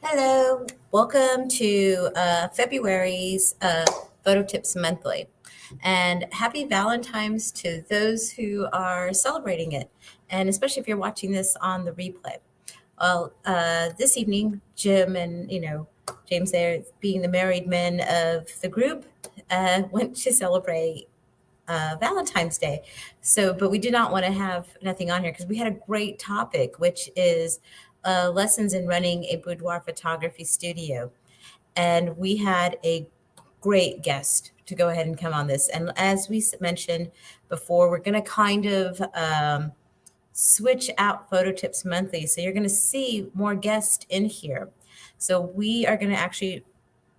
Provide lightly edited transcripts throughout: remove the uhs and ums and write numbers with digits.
Hello, welcome to February's Photo Tips Monthly. And happy Valentine's to those who are celebrating it, and especially if you're watching this on the replay. Well, this evening, Jim and, James there, being the married men of the group, went to celebrate Valentine's Day. But we did not want to have nothing on here because we had a great topic, which is lessons in running a boudoir photography studio. And we had a great guest to go ahead and come on this. And as we mentioned before, we're going to kind of switch out Photo Tips Monthly. So you're going to see more guests in here. So we are going to actually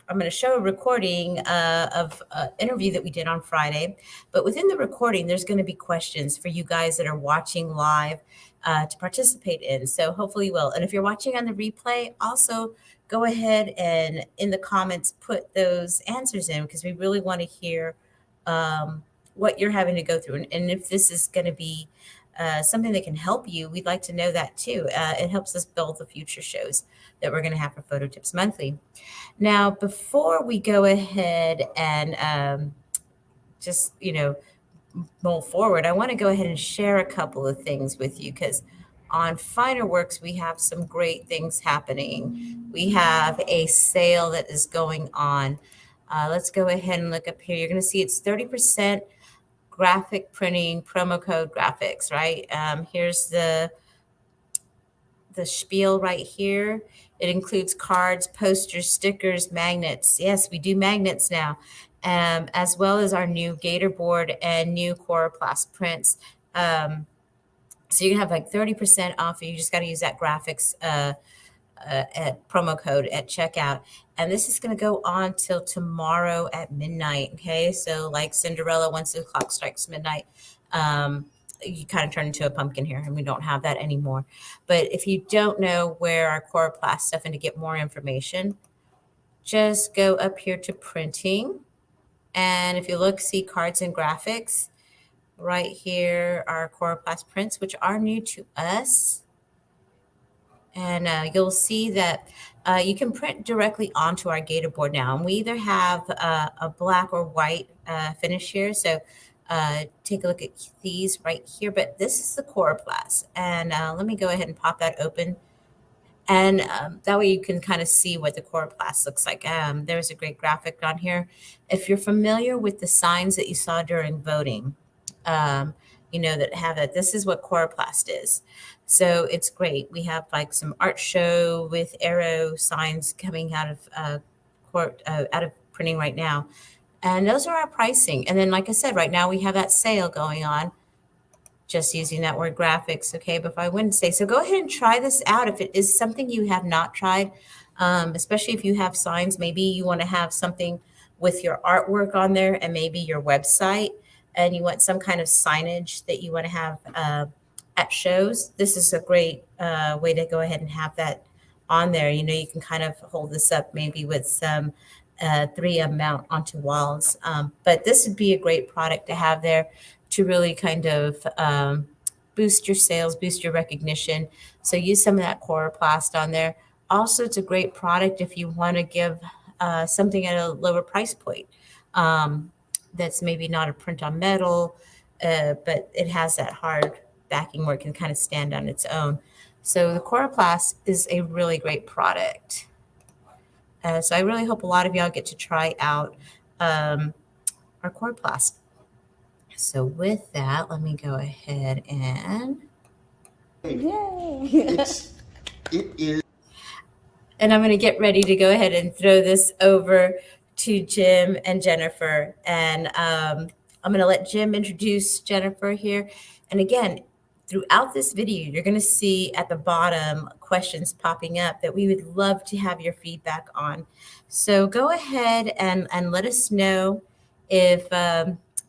I'm going to show a recording of an interview that we did on Friday. But within the recording, there's going to be questions for you guys that are watching live to participate in. So hopefully you will. And if you're watching on the replay, also go ahead and in the comments put those answers in because we really want to hear what you're having to go through. And if this is going to be something that can help you, we'd like to know that too. It helps us build the future shows that we're going to have for Photo Tips Monthly. Now, before we go ahead and just, move forward, I want to go ahead and share a couple of things with you because on Finer Works, we have some great things happening. We have a sale that is going on. Let's go ahead and look up here. You're going to see it's 30% graphic printing promo code graphics, right? Here's the spiel right here. It includes cards, posters, stickers, magnets. Yes, we do magnets now, as well as our new Gator board and new Coroplast prints. So you can have like 30% off. You just got to use that graphics at promo code at checkout. And this is going to go on till tomorrow at midnight. Okay. So like Cinderella, once the clock strikes midnight, you kind of turn into a pumpkin here, and we don't have that anymore. But if you don't know where our Coroplast stuff and to get more information, just go up here to printing. And if you look, see cards and graphics right here, our Coroplast prints, which are new to us. And you'll see that you can print directly onto our Gator board now. And we either have a black or white finish here. So take a look at these right here. But this is the Coroplast. And let me go ahead and pop that open. And that way you can kind of see what the Coroplast looks like. There's a great graphic on here. If you're familiar with the signs that you saw during voting, that have it. This is what Coroplast is. So it's great. We have like some art show with arrow signs coming out of out of printing right now. And those are our pricing. And then, like I said, right now we have that sale going on, just using that word graphics. Okay. But if I wouldn't say, so go ahead and try this out. If it is something you have not tried, especially if you have signs, maybe you want to have something with your artwork on there and maybe your website, and you want some kind of signage that you want to have at shows, this is a great way to go ahead and have that on there. You can kind of hold this up maybe with some 3M mount onto walls. But this would be a great product to have there to really kind of boost your sales, boost your recognition. So use some of that Coroplast on there. Also, it's a great product if you want to give something at a lower price point. That's maybe not a print on metal, but it has that hard backing where it can kind of stand on its own. So the Coroplast is a really great product. So I really hope a lot of y'all get to try out our Coroplast. So with that, let me go ahead and it is. And I'm going to get ready to go ahead and throw this over to Jim and Jennifer. And I'm going to let Jim introduce Jennifer here. And again, throughout this video, you're going to see at the bottom questions popping up that we would love to have your feedback on. So go ahead and let us know if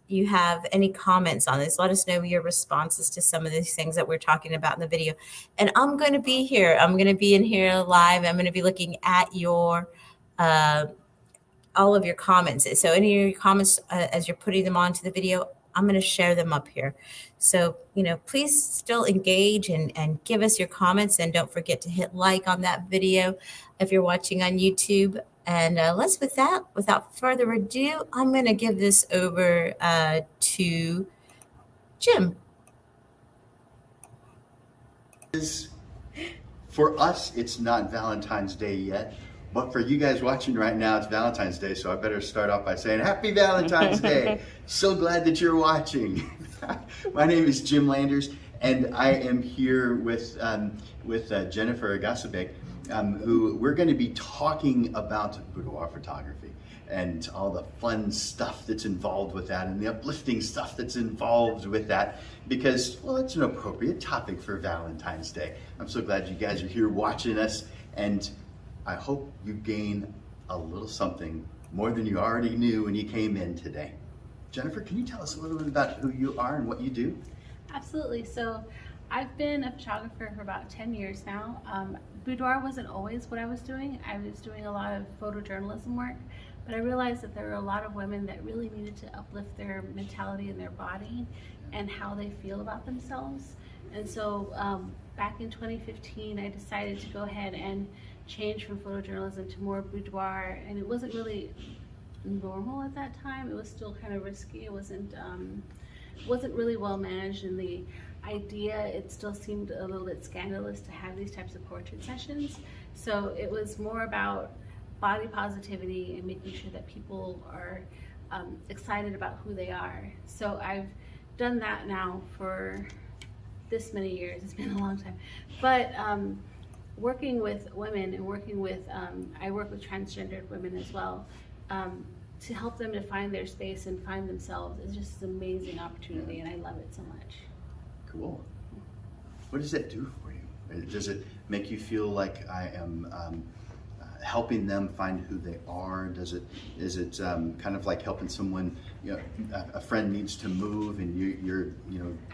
you have any comments on this. Let us know your responses to some of these things that we're talking about in the video. And I'm going to be here. I'm going to be in here live. I'm going to be looking at your all of your comments. So any of your comments as you're putting them onto the video, I'm going to share them up here. So, please still engage and give us your comments, and don't forget to hit like on that video if you're watching on YouTube. And without further ado, I'm going to give this over to Jim. For us, it's not Valentine's Day yet, but for you guys watching right now, it's Valentine's Day, so I better start off by saying Happy Valentine's Day. So glad that you're watching. My name is Jim Landers, and I am here with Jennifer Aghassibake, who we're going to be talking about boudoir photography and all the fun stuff that's involved with that and the uplifting stuff that's involved with that, because, well, it's an appropriate topic for Valentine's Day. I'm so glad you guys are here watching us, and I hope you gain a little something more than you already knew when you came in today. Jennifer, can you tell us a little bit about who you are and what you do? Absolutely. So I've been a photographer for about 10 years now. Boudoir wasn't always what I was doing. I was doing a lot of photojournalism work, but I realized that there were a lot of women that really needed to uplift their mentality and their body and how they feel about themselves. And so back in 2015, I decided to go ahead and change from photojournalism to more boudoir, and it wasn't really normal at that time. It was still kind of risky. It wasn't really well managed, and the idea, it still seemed a little bit scandalous to have these types of portrait sessions. So it was more about body positivity and making sure that people are excited about who they are. So I've done that now for this many years. It's been a long time. But working with women and working with, I work with transgendered women as well, to help them to find their space and find themselves is just an amazing opportunity, and I love it so much. Cool. What does that do for you? Does it make you feel like I am helping them find who they are? Is it kind of like helping someone, a friend needs to move, and you're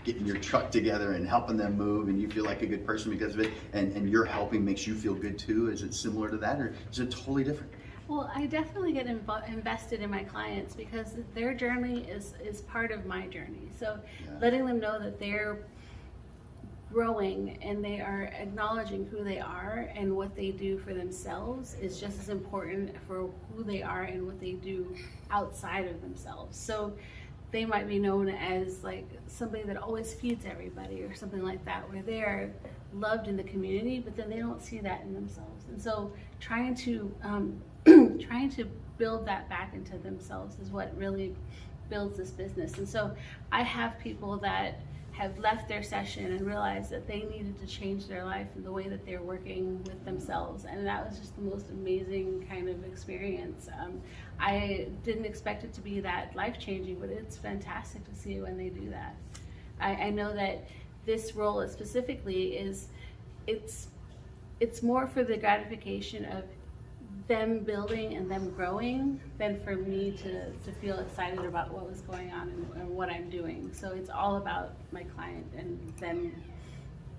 getting your truck together and helping them move, and you feel like a good person because of it, and you're helping makes you feel good too? Is it similar to that, or is it totally different? Well, I definitely get invested in my clients because their journey is part of my journey. So letting them know that they're growing and they are acknowledging who they are and what they do for themselves is just as important for who they are and what they do outside of themselves. So they might be known as like somebody that always feeds everybody or something like that, where they're loved in the community, but then they don't see that in themselves. And so trying to build that back into themselves is what really builds this business. And so I have people that have left their session and realized that they needed to change their life and the way that they're working with themselves, and that was just the most amazing kind of experience. I didn't expect it to be that life-changing, but it's fantastic to see when they do that. I know that this role specifically it's more for the gratification of them building and them growing than for me to feel excited about what was going on and what I'm doing. So it's all about my client and them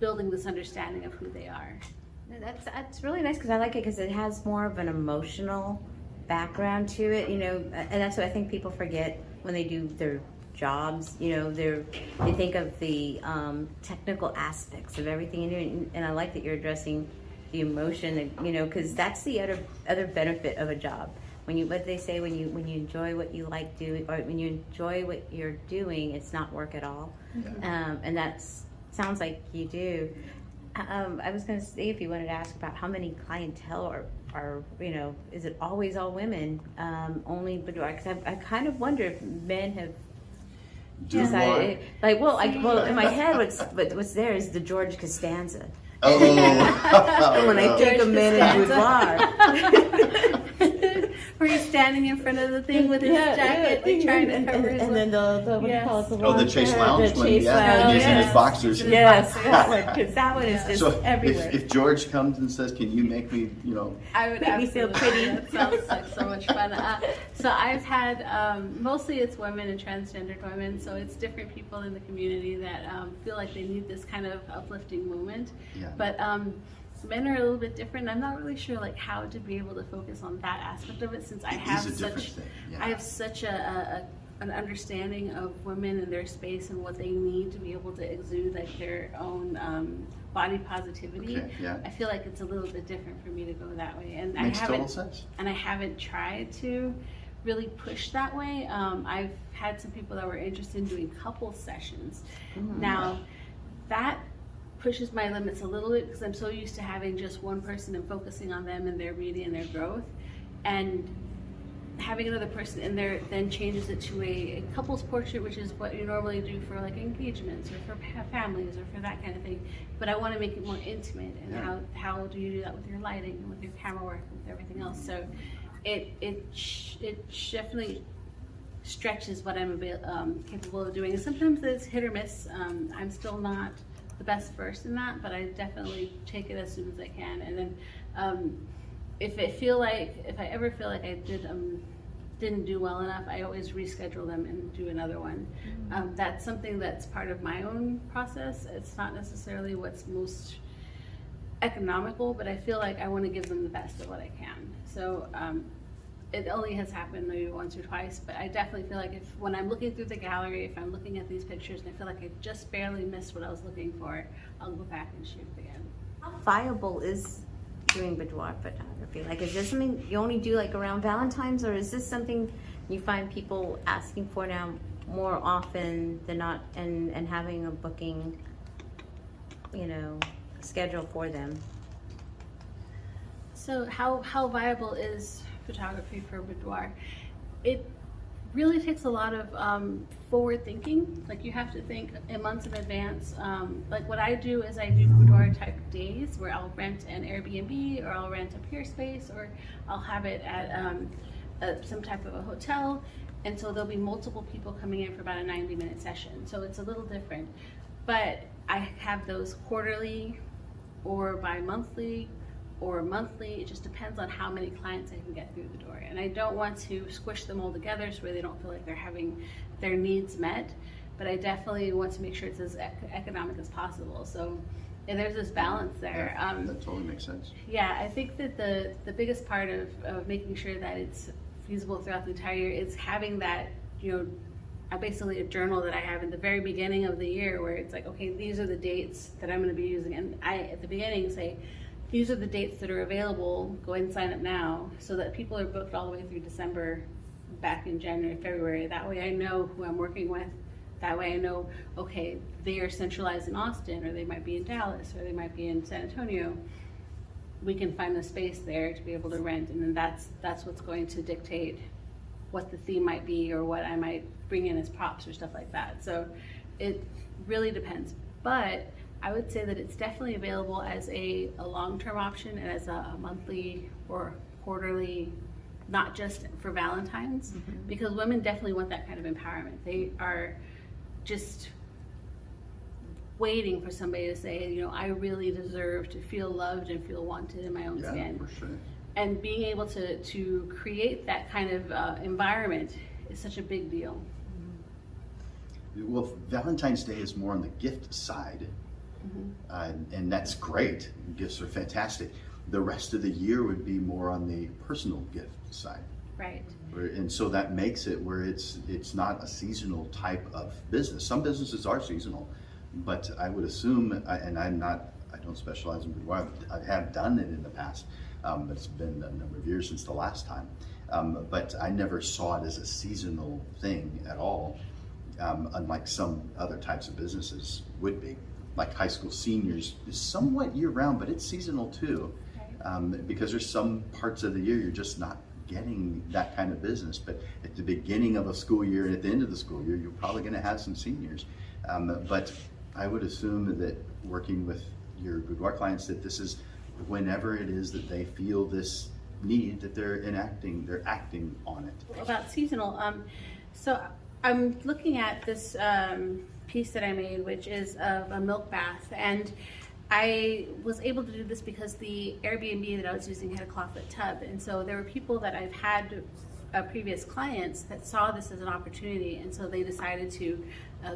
building this understanding of who they are. That's really nice, because I like it because it has more of an emotional background to it, and that's what I think people forget when they do their jobs. They think of the technical aspects of everything you're doing, and I like that you're addressing the emotion, because that's the other benefit of a job. When you enjoy what you like doing, or when you enjoy what you're doing, it's not work at all. Yeah. And that sounds like you do. I was going to say, if you wanted to ask about how many clientele are is it always all women, only boudoir? Because I kind of wonder if men have decided, well, in my head, what's there is the George Costanza. Oh. When I think of men in boudoir. Where he's standing in front of the thing with his jacket, trying to cover his and then the what do you call it? The Chase Lounge one, Chase Lounge. Using his boxers. Yes, that one, because that one is just everywhere. If George comes and says, "Can you make me, I would make me feel pretty." That sounds like so much fun. So I've had mostly it's women and transgendered women. So it's different people in the community that feel like they need this kind of uplifting movement. Yeah. But men are a little bit different. I'm not really sure how to be able to focus on that aspect of it, since I have such a an understanding of women and their space and what they need to be able to exude like their own body positivity. Okay, yeah. I feel like it's a little bit different for me to go that way, and Makes I total haven't sense. and I haven't tried to really push that way. I've had some people that were interested in doing couple sessions. Now that pushes my limits a little bit because I'm so used to having just one person and focusing on them and their beauty and their growth, and having another person in there then changes it to a couples portrait, which is what you normally do for like engagements or for families or for that kind of thing. But I want to make it more intimate, and how do you do that with your lighting and with your camera work and with everything else? So it definitely stretches what I'm capable of doing. And sometimes it's hit or miss. I'm still not the best versed in that, but I definitely take it as soon as I can. And then if I ever feel like I didn't do well enough, I always reschedule them and do another one. That's something that's part of my own process. It's not necessarily what's most economical, but I feel like I want to give them the best of what I can. So it only has happened maybe once or twice, but I definitely feel like when I'm looking through the gallery, if I'm looking at these pictures and I feel like I just barely missed what I was looking for, I'll go back and shoot again. How viable is doing boudoir photography? Like, is this something you only do like around Valentine's, or is this something you find people asking for now more often than not, and having a booking, schedule for them? So how viable is photography for boudoir? It really takes a lot of forward thinking. Like, you have to think in months in advance. Like, what I do is I do boudoir type days where I'll rent an Airbnb, or I'll rent a peer space, or I'll have it at some type of a hotel. And so there'll be multiple people coming in for about a 90-minute session. So it's a little different. But I have those quarterly or bi-monthly or monthly. It just depends on how many clients I can get through the door. And I don't want to squish them all together so they don't feel like they're having their needs met, but I definitely want to make sure it's as economic as possible. So, and there's this balance there. Yeah, that totally makes sense. Yeah, I think that the biggest part of making sure that it's feasible throughout the entire year is having that, basically a journal that I have in the very beginning of the year where it's like, okay, these are the dates that I'm going to be using. And I, at the beginning, say, these are the dates that are available. Go ahead and sign up now, so that people are booked all the way through December, back in January, February. That way I know who I'm working with. That way I know, okay, they are centralized in Austin, or they might be in Dallas, or they might be in San Antonio. We can find the space there to be able to rent, and then that's what's going to dictate what the theme might be, or what I might bring in as props or stuff like that. So it really depends. But I would say that it's definitely available as a long-term option, and as a monthly or quarterly, not just for Valentine's, because women definitely want that kind of empowerment. They are just waiting for somebody to say, I really deserve to feel loved and feel wanted in my own skin. For sure. And being able to create that kind of environment is such a big deal. Well, Valentine's Day is more on the gift side. And that's great. Gifts are fantastic. The rest of the year would be more on the personal gift side. Right. And so that makes it where it's not a seasonal type of business. Some businesses are seasonal, but I would assume, and I don't specialize in boudoir. I have done it in the past, but it's been a number of years since the last time. But I never saw it as a seasonal thing at all, unlike some other types of businesses would be. Like high school seniors is somewhat year-round, but it's seasonal too, because there's some parts of the year you're just not getting that kind of business. But at the beginning of a school year and at the end of the school year, you're probably going to have some seniors. But I would assume that working with your boudoir clients, that this is whenever it is that they feel this need, that they're acting on it. About seasonal, so I'm looking at this piece that I made, which is of a milk bath, and I was able to do this because the Airbnb that I was using had a clawfoot tub, and so there were people that I've had previous clients that saw this as an opportunity, and so they decided to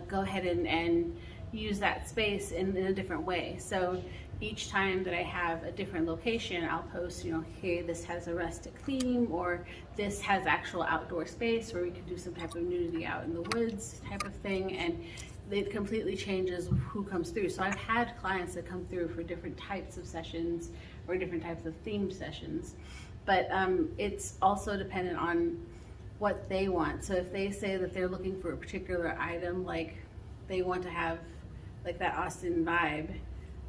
go ahead and use that space in a different way. So each time that I have a different location, I'll post, you know, hey, this has a rustic theme, or this has actual outdoor space where we could do some type of nudity out in the woods type of thing. And it completely changes who comes through. So I've had clients that come through for different types of sessions or different types of themed sessions. But it's also dependent on what they want. So if they say that they're looking for a particular item, like they want to have like that Austin vibe,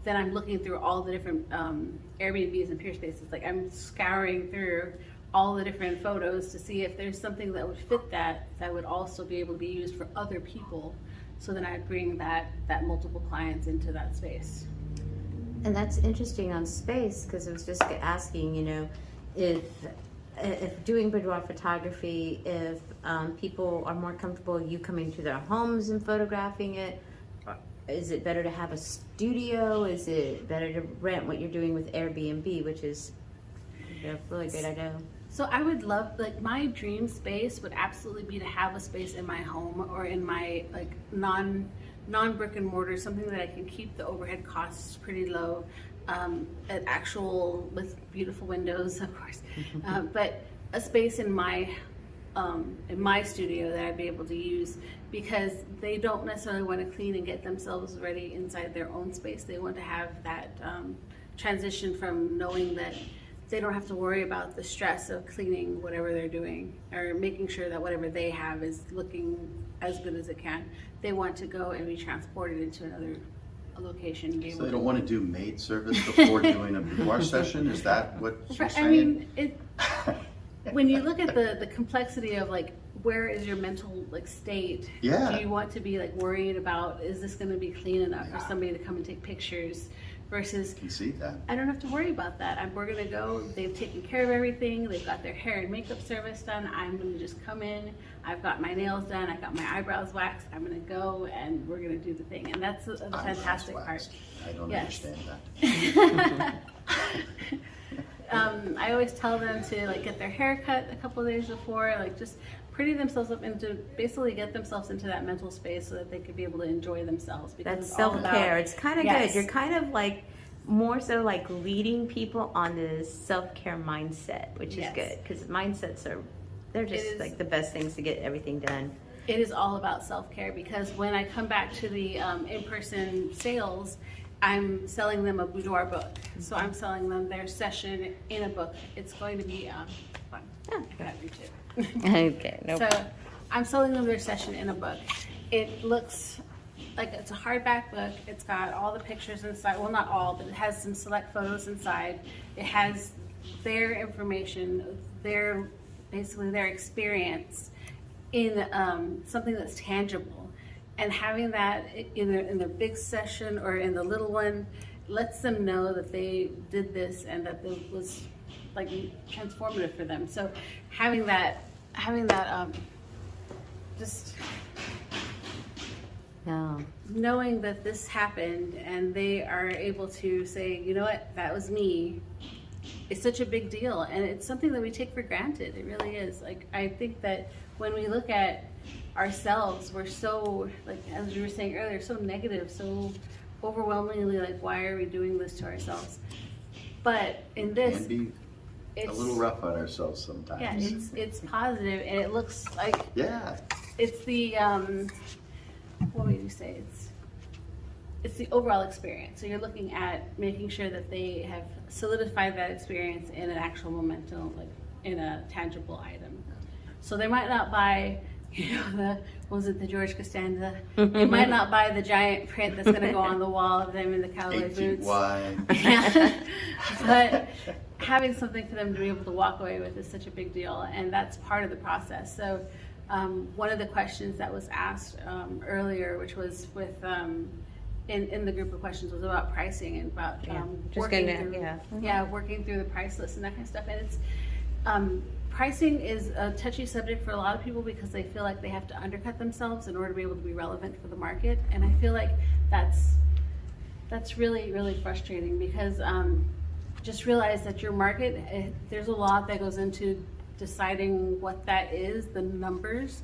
then I'm looking through all the different Airbnbs and peer spaces. Like I'm scouring through all the different photos to see if there's something that would fit that would also be able to be used for other people. So then I'd bring that multiple clients into that space. And that's interesting on space, because I was just asking, you know, if doing boudoir photography, if people are more comfortable you coming to their homes and photographing it, is it better to have a studio? Is it better to rent what you're doing with Airbnb, which is a really great idea? So I would love, like my dream space would absolutely be to have a space in my home or in my like non brick and mortar, something that I can keep the overhead costs pretty low, an actual with beautiful windows, of course, but a space in my studio that I'd be able to use, because they don't necessarily want to clean and get themselves ready inside their own space. They want to have that transition from knowing that they don't have to worry about the stress of cleaning whatever they're doing or making sure that whatever they have is looking as good as it can. They want to go and be transported into another location and be able So they don't want to do maid service before doing a boudoir session? Is that what you're saying? I mean, when you look at the complexity of like, where is your mental like state? Yeah. Do you want to be like worried about, is this going to be clean enough for somebody to come and take pictures? Versus, I can see that. I don't have to worry about that. We're gonna go, they've taken care of everything, they've got their hair and makeup service done, I'm gonna just come in, I've got my nails done, I've got my eyebrows waxed, I'm gonna go and we're gonna do the thing. And that's the fantastic part. I don't understand that. I always tell them to like get their hair cut a couple of days before, like just pretty themselves up and to basically get themselves into that mental space so that they could be able to enjoy themselves. Because That's self-care. It's kind of Yes. good. You're kind of like more so like leading people on this self-care mindset, which is Yes. good, because mindsets they're just like the best things to get everything done. It is all about self-care, because when I come back to the in-person sales, I'm selling them a boudoir book. So I'm selling them their session in a book. It's going to be fun. Oh. I gotta reach it. Okay. Nope. So I'm selling them their session in a book. It looks like it's a hardback book. It's got all the pictures inside. Well, not all, but it has some select photos inside. It has their information, basically their experience in something that's tangible. And having that in their big session or in the little one lets them know that they did this and that it was like transformative for them. So having that just knowing that this happened and they are able to say, you know what, that was me, it's such a big deal. And it's something that we take for granted. It really is. Like, I think that when we look at ourselves, we're so, like, as you were saying earlier, so negative, so overwhelmingly like, why are we doing this to ourselves? But in this, Can be a little rough on ourselves sometimes. yeah, it's positive, and it looks like it's the what would you say? It's the overall experience. So you're looking at making sure that they have solidified that experience in an actual memento, like in a tangible item. So they might not buy, you know, the George Costanza? They might not buy the giant print that's going to go on the wall of them in the cowboy 8 feet boots. wide. Yeah. But having something for them to be able to walk away with is such a big deal, and that's part of the process. So one of the questions that was asked earlier, which was with in the group of questions, was about pricing and about working through the price list and that kind of stuff. And it's pricing is a touchy subject for a lot of people because they feel like they have to undercut themselves in order to be able to be relevant for the market. And I feel like that's really, really frustrating, because just realize that your market, there's a lot that goes into deciding what that is, the numbers.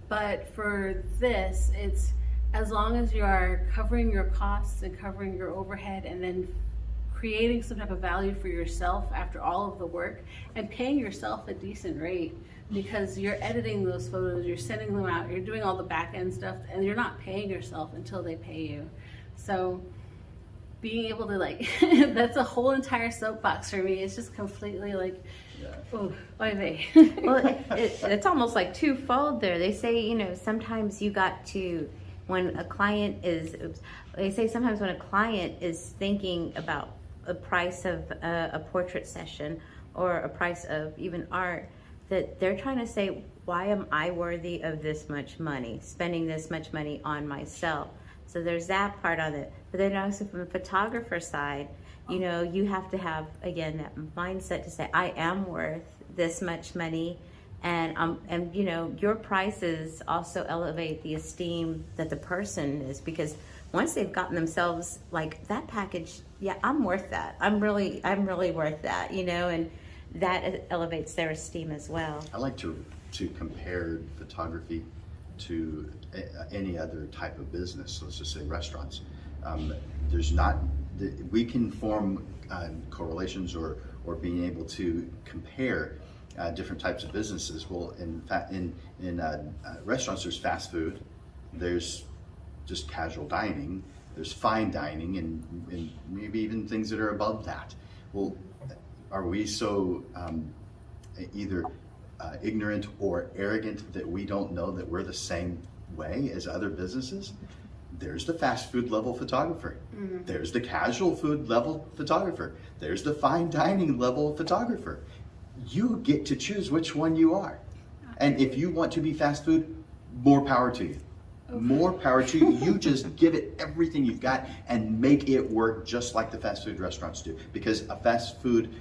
But for this, it's as long as you are covering your costs and covering your overhead and then creating some type of value for yourself after all of the work and paying yourself a decent rate, because you're editing those photos, you're sending them out, you're doing all the back end stuff, and you're not paying yourself until they pay you. So being able to like, that's a whole entire soapbox for me. It's just completely like, oh, oy vey. Well, it's almost like twofold there. They say, you know, sometimes you got to, when a client is, they say sometimes when a client is thinking about a price of a portrait session or a price of even art, that they're trying to say, why am I worthy of this much money, spending this much money on myself? So there's that part of it. But then also from the photographer side, you know, you have to have, again, that mindset to say, I am worth this much money. And you know, your prices also elevate the esteem that the person is, because once they've gotten themselves like that package, yeah, I'm worth that. I'm really worth that, you know, and that elevates their esteem as well. I like to compare photography to any other type of business. Let's just say restaurants. There's not, we can form correlations or being able to compare different types of businesses. Well, in fact, in restaurants, there's fast food, there's just casual dining, there's fine dining, and maybe even things that are above that. Well, are we so either ignorant or arrogant that we don't know that we're the same way as other businesses? There's the fast food level photographer. Mm-hmm. There's the casual food level photographer. There's the fine dining level photographer. You get to choose which one you are. And if you want to be fast food, more power to you. Okay. More power to you. You just give it everything you've got and make it work just like the fast food restaurants do. Because a fast food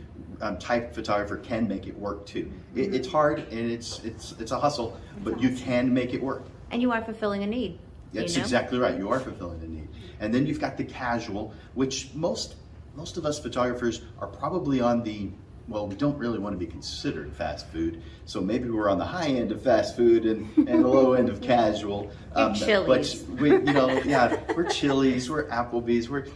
type photographer can make it work too. Mm-hmm. It's hard and it's a hustle, but you can make it work. And you are fulfilling a need. That's exactly right. You are fulfilling a need. And then you've got the casual, which most of us photographers are probably on the, well, we don't really want to be considered fast food. So maybe we're on the high end of fast food and the low end of casual. Chili's. But we, you know, yeah, we're Chili's, we're Applebee's, we're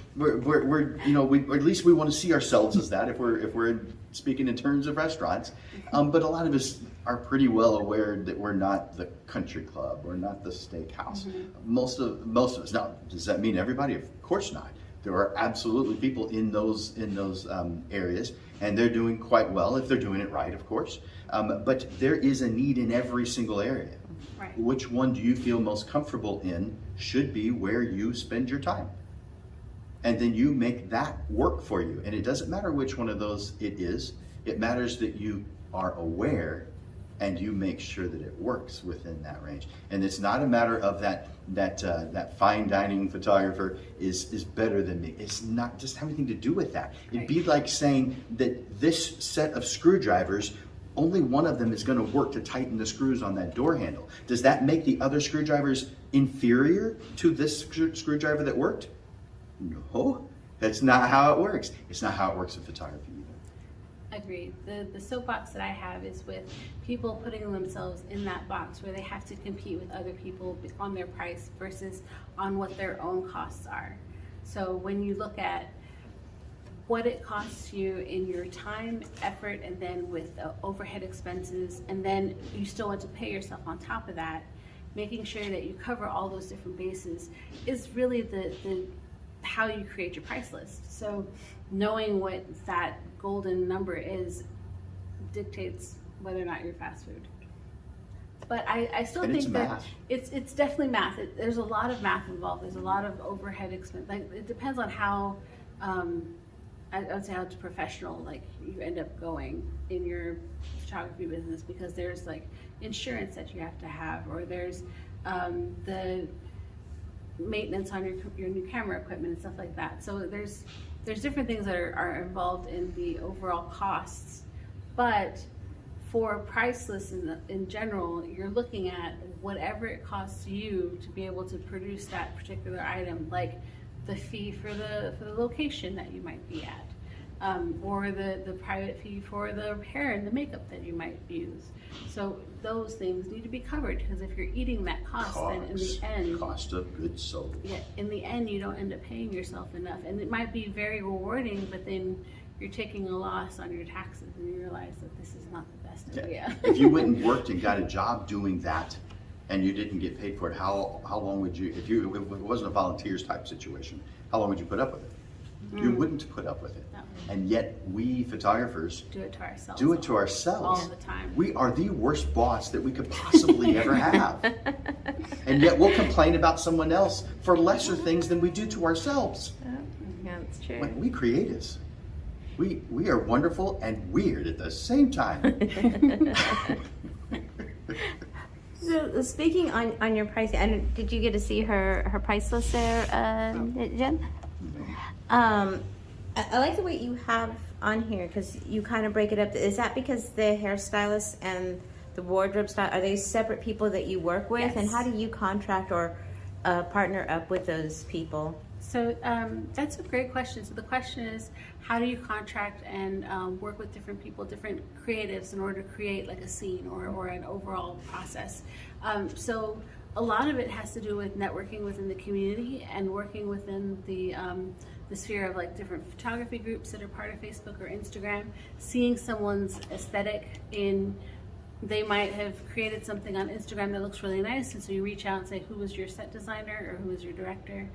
you know, we, or at least we want to see ourselves as that if we're speaking in terms of restaurants. But a lot of us are pretty well aware that we're not the country club, we're not the steakhouse. Mm-hmm. Most of us. Now, does that mean everybody? Of course not. There are absolutely people in those areas, and they're doing quite well if they're doing it right, of course. But there is a need in every single area. Right. Which one do you feel most comfortable in should be where you spend your time. And then you make that work for you. And it doesn't matter which one of those it is. It matters that you are aware and you make sure that it works within that range. And it's not a matter of that fine dining photographer is better than me. It's not just have anything to do with that. It'd be like saying that this set of screwdrivers, only one of them is going to work to tighten the screws on that door handle. Does that make the other screwdrivers inferior to this screwdriver that worked? No, that's not how it works. It's not how it works in photography either. Agreed. The soapbox that I have is with people putting themselves in that box where they have to compete with other people on their price versus on what their own costs are. So when you look at what it costs you in your time, effort, and then with the overhead expenses, and then you still want to pay yourself on top of that, making sure that you cover all those different bases is really the how you create your price list. So knowing what that golden number is dictates whether or not you're fast food. But I still and think that math. it's definitely math. There's a lot of math involved. There's a lot of overhead expense. Like, it depends on how I would say how professional like you end up going in your photography business, because there's like insurance that you have to have, or there's the maintenance on your new camera equipment and stuff like that. So there's different things that are involved in the overall costs. But for price lists in general, you're looking at whatever it costs you to be able to produce that particular item, like the fee for the location that you might be at, or the private fee for the hair and the makeup that you might use. So those things need to be covered, because if you're eating that cost, then in the end, cost of goods sold. yeah, in the end, you don't end up paying yourself enough. And it might be very rewarding, but then you're taking a loss on your taxes and you realize that this is not the best idea. If you went and worked and got a job doing that and you didn't get paid for it, how long would you, if it wasn't a volunteers type situation, how long would you put up with it? You wouldn't put up with it. No. And yet we photographers Do it to ourselves. do it to ourselves. All the time. We are the worst boss that we could possibly ever have. And yet we'll complain about someone else for lesser things than we do to ourselves. Yeah, that's true. Like, we creatives. We are wonderful and weird at the same time. So speaking on your pricing, and did you get to see her price list there, Jen? I like the way you have on here, because you kind of break it up. Is that because the hairstylist and the wardrobe style, are they separate people that you work with? Yes. And how do you contract or partner up with those people? So that's a great question. So the question is, how do you contract and work with different people, different creatives, in order to create like a scene or an overall process? So a lot of it has to do with networking within the community and working within the sphere of like different photography groups that are part of Facebook or Instagram, seeing someone's aesthetic in. They might have created something on Instagram that looks really nice, and so you reach out and say, who was your set designer or who was your director?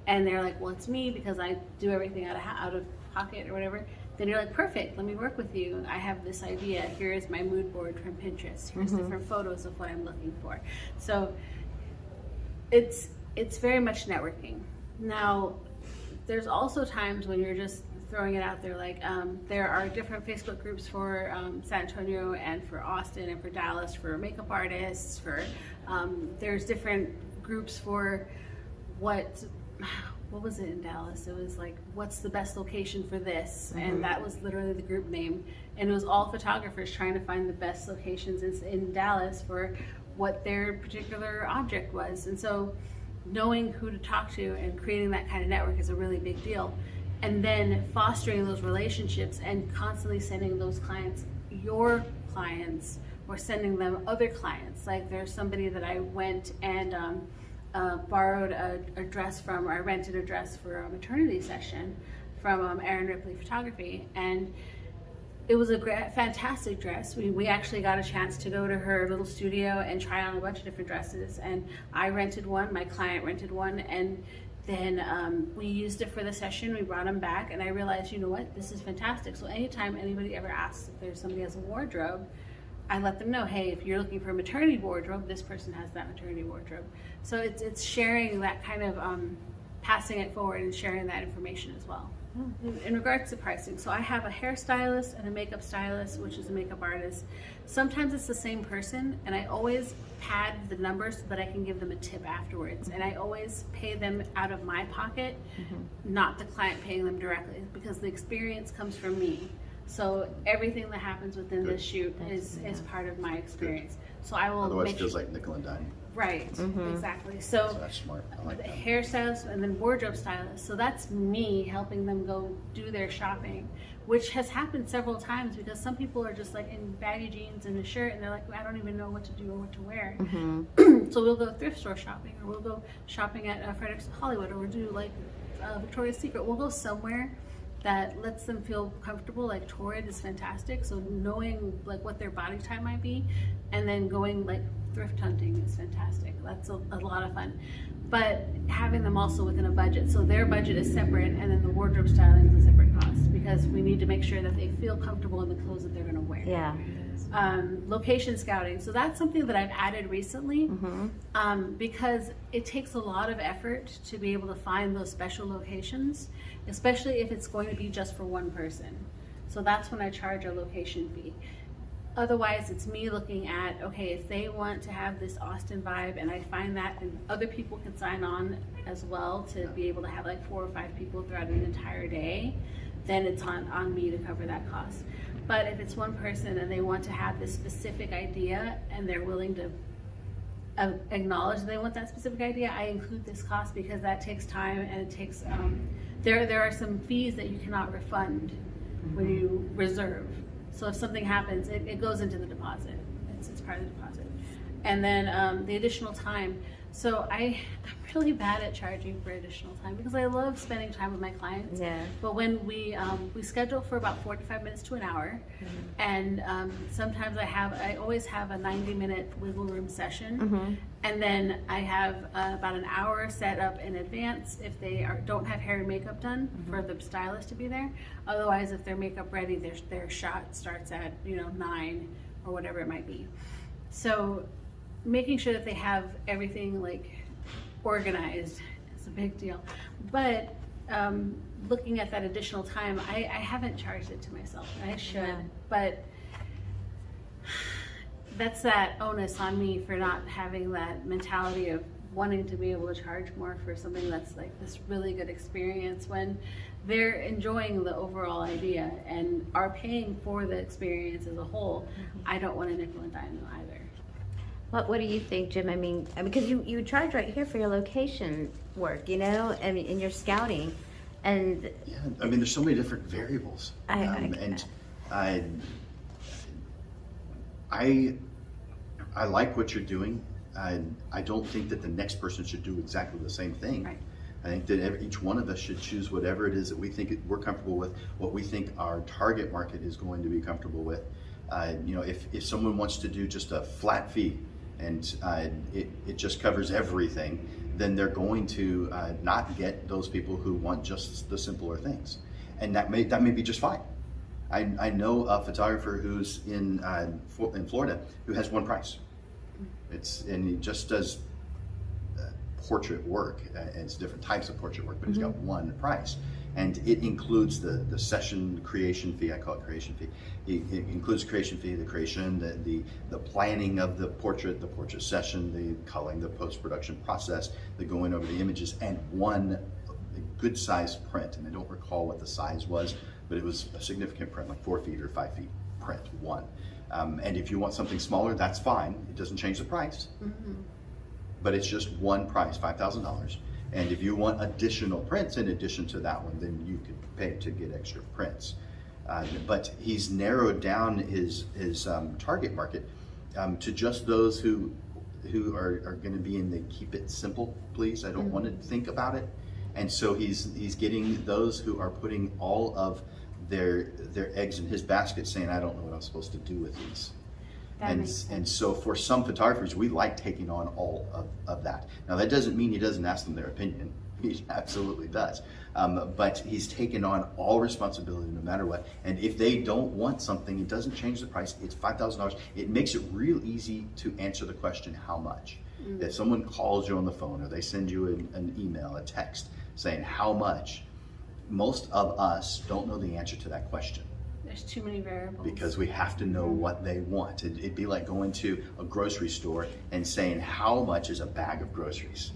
And they're like, well, it's me, because I do everything out of pocket or whatever. Then you're like, perfect, let me work with you. I have this idea. Here is my mood board from Pinterest. Here's different photos of what I'm looking for. So it's very much networking. Now, there's also times when you're just throwing it out there, like there are different Facebook groups for San Antonio and for Austin and for Dallas for makeup artists, for there's different groups for what was it in Dallas? It was like, what's the best location for this? And that was literally the group name, and it was all photographers trying to find the best locations in Dallas for what their particular object was. And so knowing who to talk to and creating that kind of network is a really big deal. And then fostering those relationships and constantly sending those clients your clients, or sending them other clients. Like there's somebody that I went and borrowed a dress from, or I rented a dress for a maternity session from Erin Ripley Photography, and it was a fantastic dress. We actually got a chance to go to her little studio and try on a bunch of different dresses, and I rented one, my client rented one, and then we used it for the session. We brought them back, and I realized, you know what, this is fantastic. So anytime anybody ever asks if there's somebody has a wardrobe, I let them know, hey, if you're looking for a maternity wardrobe, this person has that maternity wardrobe. So it's sharing that kind of passing it forward and sharing that information as well. In regards to pricing, so I have a hairstylist and a makeup stylist, which is a makeup artist. Sometimes it's the same person, and I always pad the numbers so that I can give them a tip afterwards. And I always pay them out of my pocket, not the client paying them directly, because the experience comes from me. So everything that happens within this shoot is part of my experience. So I will Otherwise make it feels like nickel and dime. Right, exactly. So So that's smart. I like the that. hairstylist and then wardrobe stylist. So that's me helping them go do their shopping, which has happened several times, because some people are just like in baggy jeans and a shirt, and they're like, I don't even know what to do or what to wear. So we'll go thrift store shopping, or we'll go shopping at Frederick's Hollywood, or we'll do like Victoria's Secret. We'll go somewhere that lets them feel comfortable. Like Torrid is fantastic, so knowing like what their body type might be, and then going like thrift hunting is fantastic. That's a lot of fun, but having them also within a budget, so their budget is separate, and then the wardrobe styling is a separate cost, because we need to make sure that they feel comfortable in the clothes that they're going to wear. Yeah. Location scouting, so that's something that I've added recently, because it takes a lot of effort to be able to find those special locations, especially if it's going to be just for one person. So that's when I charge a location fee. Otherwise, it's me looking at, okay, if they want to have this Austin vibe, and I find that, and other people can sign on as well to be able to have like 4 or 5 people throughout an entire day, then it's on me to cover that cost. But if it's one person and they want to have this specific idea, and they're willing to acknowledge they want that specific idea, I include this cost, because that takes time, and it takes, there are some fees that you cannot refund when you reserve. So if something happens, it goes into the deposit. It's part of the deposit. And then the additional time. So I'm really bad at charging for additional time because I love spending time with my clients. Yeah. But when we schedule for about 45 minutes to an hour, and sometimes I always have a 90-minute wiggle room session, and then I have about an hour set up in advance if they don't have hair and makeup done for the stylist to be there. Otherwise, if they're makeup ready, their shot starts at 9 or whatever it might be. So making sure that they have everything like organized is a big deal. But looking at that additional time, I haven't charged it to myself, and I should. Yeah. But that's that onus on me for not having that mentality of wanting to be able to charge more for something that's like this really good experience when they're enjoying the overall idea and are paying for the experience as a whole. I don't want to nickel and dime them either. What do you think, Jim? I mean, because you charge right here for your location work, I mean, in your scouting, and Yeah, I mean, there's so many different variables, and I like what you're doing. I don't think that the next person should do exactly the same thing. Right. I think that each one of us should choose whatever it is that we think we're comfortable with, what we think our target market is going to be comfortable with. If someone wants to do just a flat fee and it just covers everything, then they're going to not get those people who want just the simpler things, and that may be just fine. I know a photographer who's in Florida who has one price. And he just does portrait work. It's different types of portrait work, but he's got one price, and it includes the session creation fee. I call it creation fee. It includes creation fee, the creation, the planning of the portrait session, the culling, the post-production process, the going over the images, and one good sized print. And I don't recall what the size was, but it was a significant print, like 4 feet or 5 feet print, one. And if you want something smaller, that's fine. It doesn't change the price, but it's just one price, $5,000. And if you want additional prints in addition to that one, then you could pay to get extra prints. But he's narrowed down his target market to just those who are going to be in the keep it simple, please. I don't want to think about it. And so he's getting those who are putting all of their eggs in his basket, saying, I don't know what I'm supposed to do with these. And so for some photographers, we like taking on all of that. Now that doesn't mean he doesn't ask them their opinion. He absolutely does. But he's taken on all responsibility no matter what. And if they don't want something, it doesn't change the price. It's $5,000. It makes it real easy to answer the question, how much? If someone calls you on the phone or they send you an email, a text saying how much, most of us don't know the answer to that question. There's too many variables. Because we have to know what they want. It'd be like going to a grocery store and saying, how much is a bag of groceries?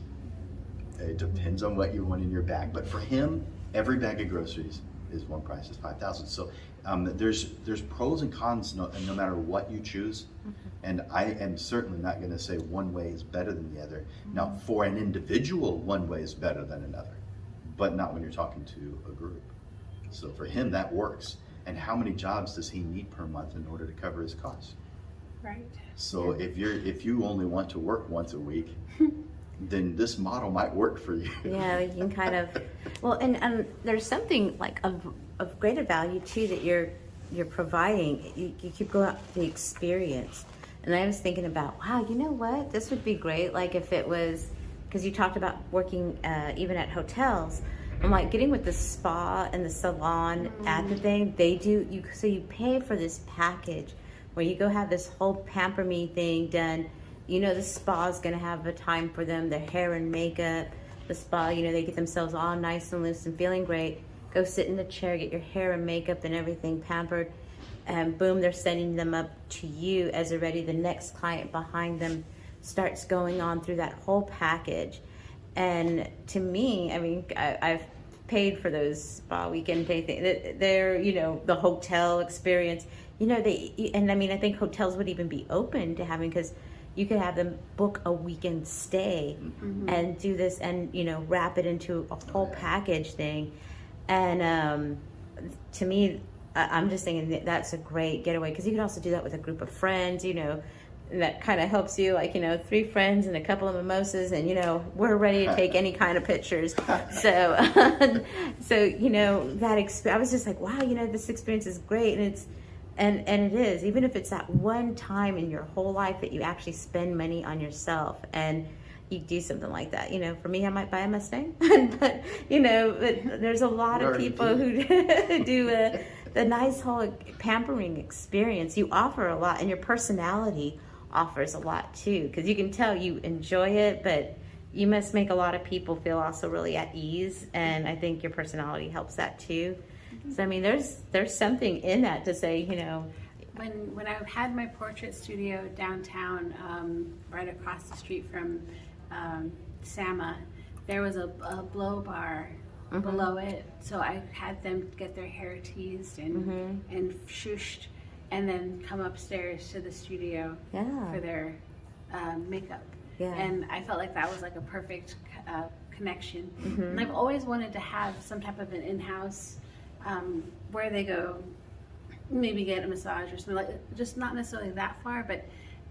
It depends on what you want in your bag. But for him, every bag of groceries is one price, is $5,000. So there's pros and cons no matter what you choose. And I am certainly not going to say one way is better than the other. Now, for an individual, one way is better than another, but not when you're talking to a group. So for him, that works. And how many jobs does he need per month in order to cover his costs? Right. So if you only want to work once a week, then this model might work for you. Yeah, you can kind of, well, and there's something like of greater value too that you're providing. You keep going out the experience. And I was thinking about, wow, you know what? This would be great. Like if it was, because you talked about working even at hotels. I'm like getting with the spa and the salon at the thing. They do so you pay for this package where you go have this whole pamper me thing done. The spa is gonna have a time for them, their hair and makeup. The spa, they get themselves all nice and loose and feeling great. Go sit in the chair, get your hair and makeup and everything pampered, and boom, they're sending them up to you as already the next client behind them starts going on through that whole package. And to me, I mean, I've paid for those spa weekend day things. They're, the hotel experience. And I mean, I think hotels would even be open to having, because you could have them book a weekend stay and do this and, wrap it into a whole package thing. And to me, I'm just thinking that's a great getaway, because you can also do that with a group of friends, you know, and that kind of helps you, like, you know, 3 friends and a couple of mimosas, and, you know, we're ready to take any kind of pictures. So, so, you know, I was just like, wow, you know, this experience is great. And it is, even if it's that one time in your whole life that you actually spend money on yourself and you do something like that. You know, for me, I might buy a Mustang, but, you know, but there's a lot of people who do the nice whole pampering experience. You offer a lot, and your personality offers a lot too, because you can tell you enjoy it, but you must make a lot of people feel also really at ease, and I think your personality helps that too. So I mean, there's something in that to say, you know, when I had my portrait studio downtown, right across the street from Sama, there was a blow bar below it, so I had them get their hair teased and shushed, and then come upstairs to the studio for their makeup. And I felt like that was like a perfect connection. And I've always wanted to have some type of an in-house where they go maybe get a massage or something, like, just not necessarily that far, but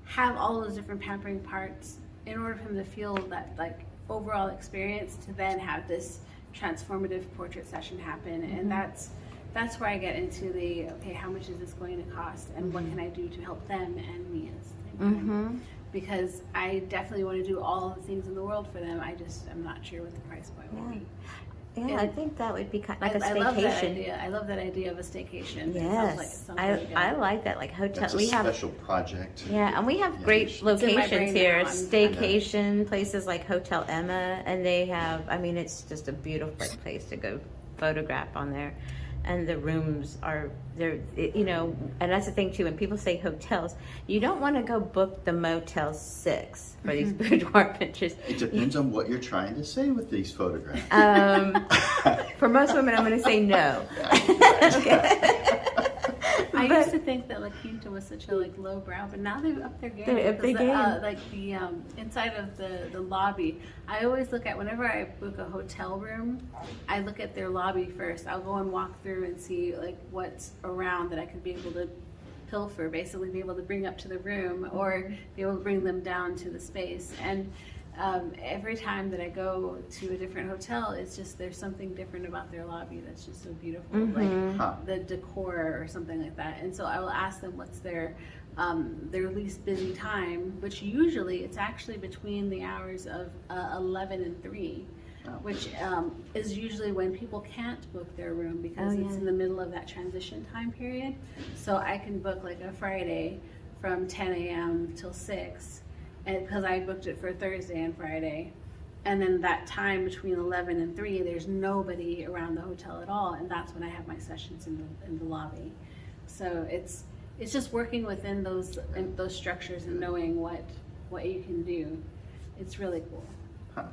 have all those different pampering parts in order for them to feel that like overall experience, to then have this transformative portrait session happen. And that's where I get into the, okay, how much is this going to cost, and what can I do to help them and me at the same time? Because I definitely want to do all the things in the world for them. I'm not sure what the price point will be. Yeah, I think that would be kind of like a I love that staycation. idea. I love that idea of a staycation. Yes, I like that, like hotel. That's a special project. Yeah, and we have great locations here. Staycation places like Hotel Emma, and they have, I mean, it's just a beautiful place to go photograph on there. And the rooms are there, you know, and that's the thing too. When people say hotels, you don't want to go book the Motel 6 for these boudoir pictures. It depends on what you're trying to say with these photographs. For most women, I'm going to say no. I used to think that La Quinta was such a like lowbrow, but now they've upped their game. They're up their game. Like the inside of the lobby, I always look at, whenever I book a hotel room, I look at their lobby first. I'll go and walk through and see like what's around that I could be able to pilfer, basically be able to bring up to the room, or be able to bring them down to the space. And every time that I go to a different hotel, it's just, there's something different about their lobby that's just so beautiful, like the decor or something like that. And so I will ask them what's their least busy time, which usually it's actually between the hours of 11 and 3, which is usually when people can't book their room, because it's in the middle of that transition time period. So I can book like a Friday from 10 a.m. till 6, and because I booked it for Thursday and Friday, and then that time between 11 and 3, there's nobody around the hotel at all, and that's when I have my sessions in the lobby. So it's just working within those structures and knowing what you can do. It's really cool.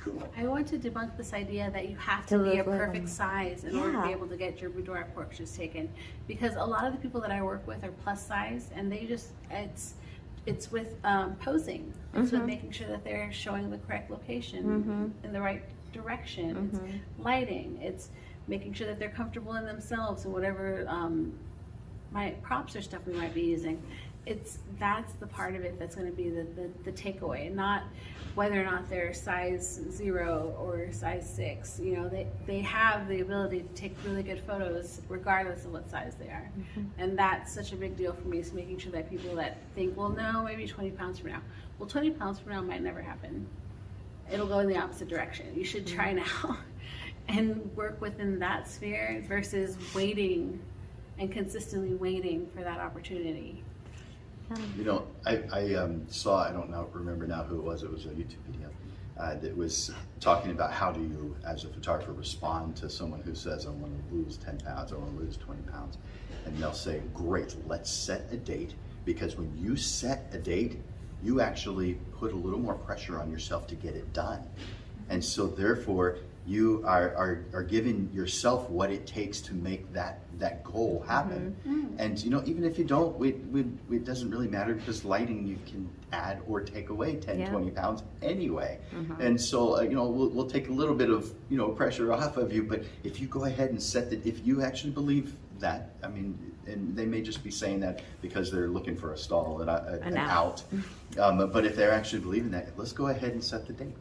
Cool. I want to debunk this idea that you have to be a perfect size in order to be able to get your boudoir portraits taken, because a lot of the people that I work with are plus size, and they just, it's with posing. It's with making sure that they're showing the correct location in the right direction. It's lighting. It's making sure that they're comfortable in themselves and whatever my props or stuff we might be using. That's the part of it that's going to be the takeaway, not whether or not they're size 0 or size 6. You know, they have the ability to take really good photos regardless of what size they are. And that's such a big deal for me, is making sure that people that think, well, no, maybe 20 pounds from now. Well, 20 pounds from now might never happen. It'll go in the opposite direction. You should try now and work within that sphere versus waiting and consistently waiting for that opportunity. You know, I saw, I don't remember now who it was a YouTube video that was talking about how do you, as a photographer, respond to someone who says, I want to lose 10 pounds, I want to lose 20 pounds. And they'll say, great, let's set a date, because when you set a date, you actually put a little more pressure on yourself to get it done. And so therefore, you are giving yourself what it takes to make that goal happen. And you know, even if you don't, it doesn't really matter, because lighting, you can add or take away 10, 20 pounds anyway. And so, you know, we'll take a little bit of, you know, pressure off of you, but if you go ahead and set that, if you actually believe that. I mean, and they may just be saying that because they're looking for a stall and an out. out. But if they're actually believing that, let's go ahead and set the date.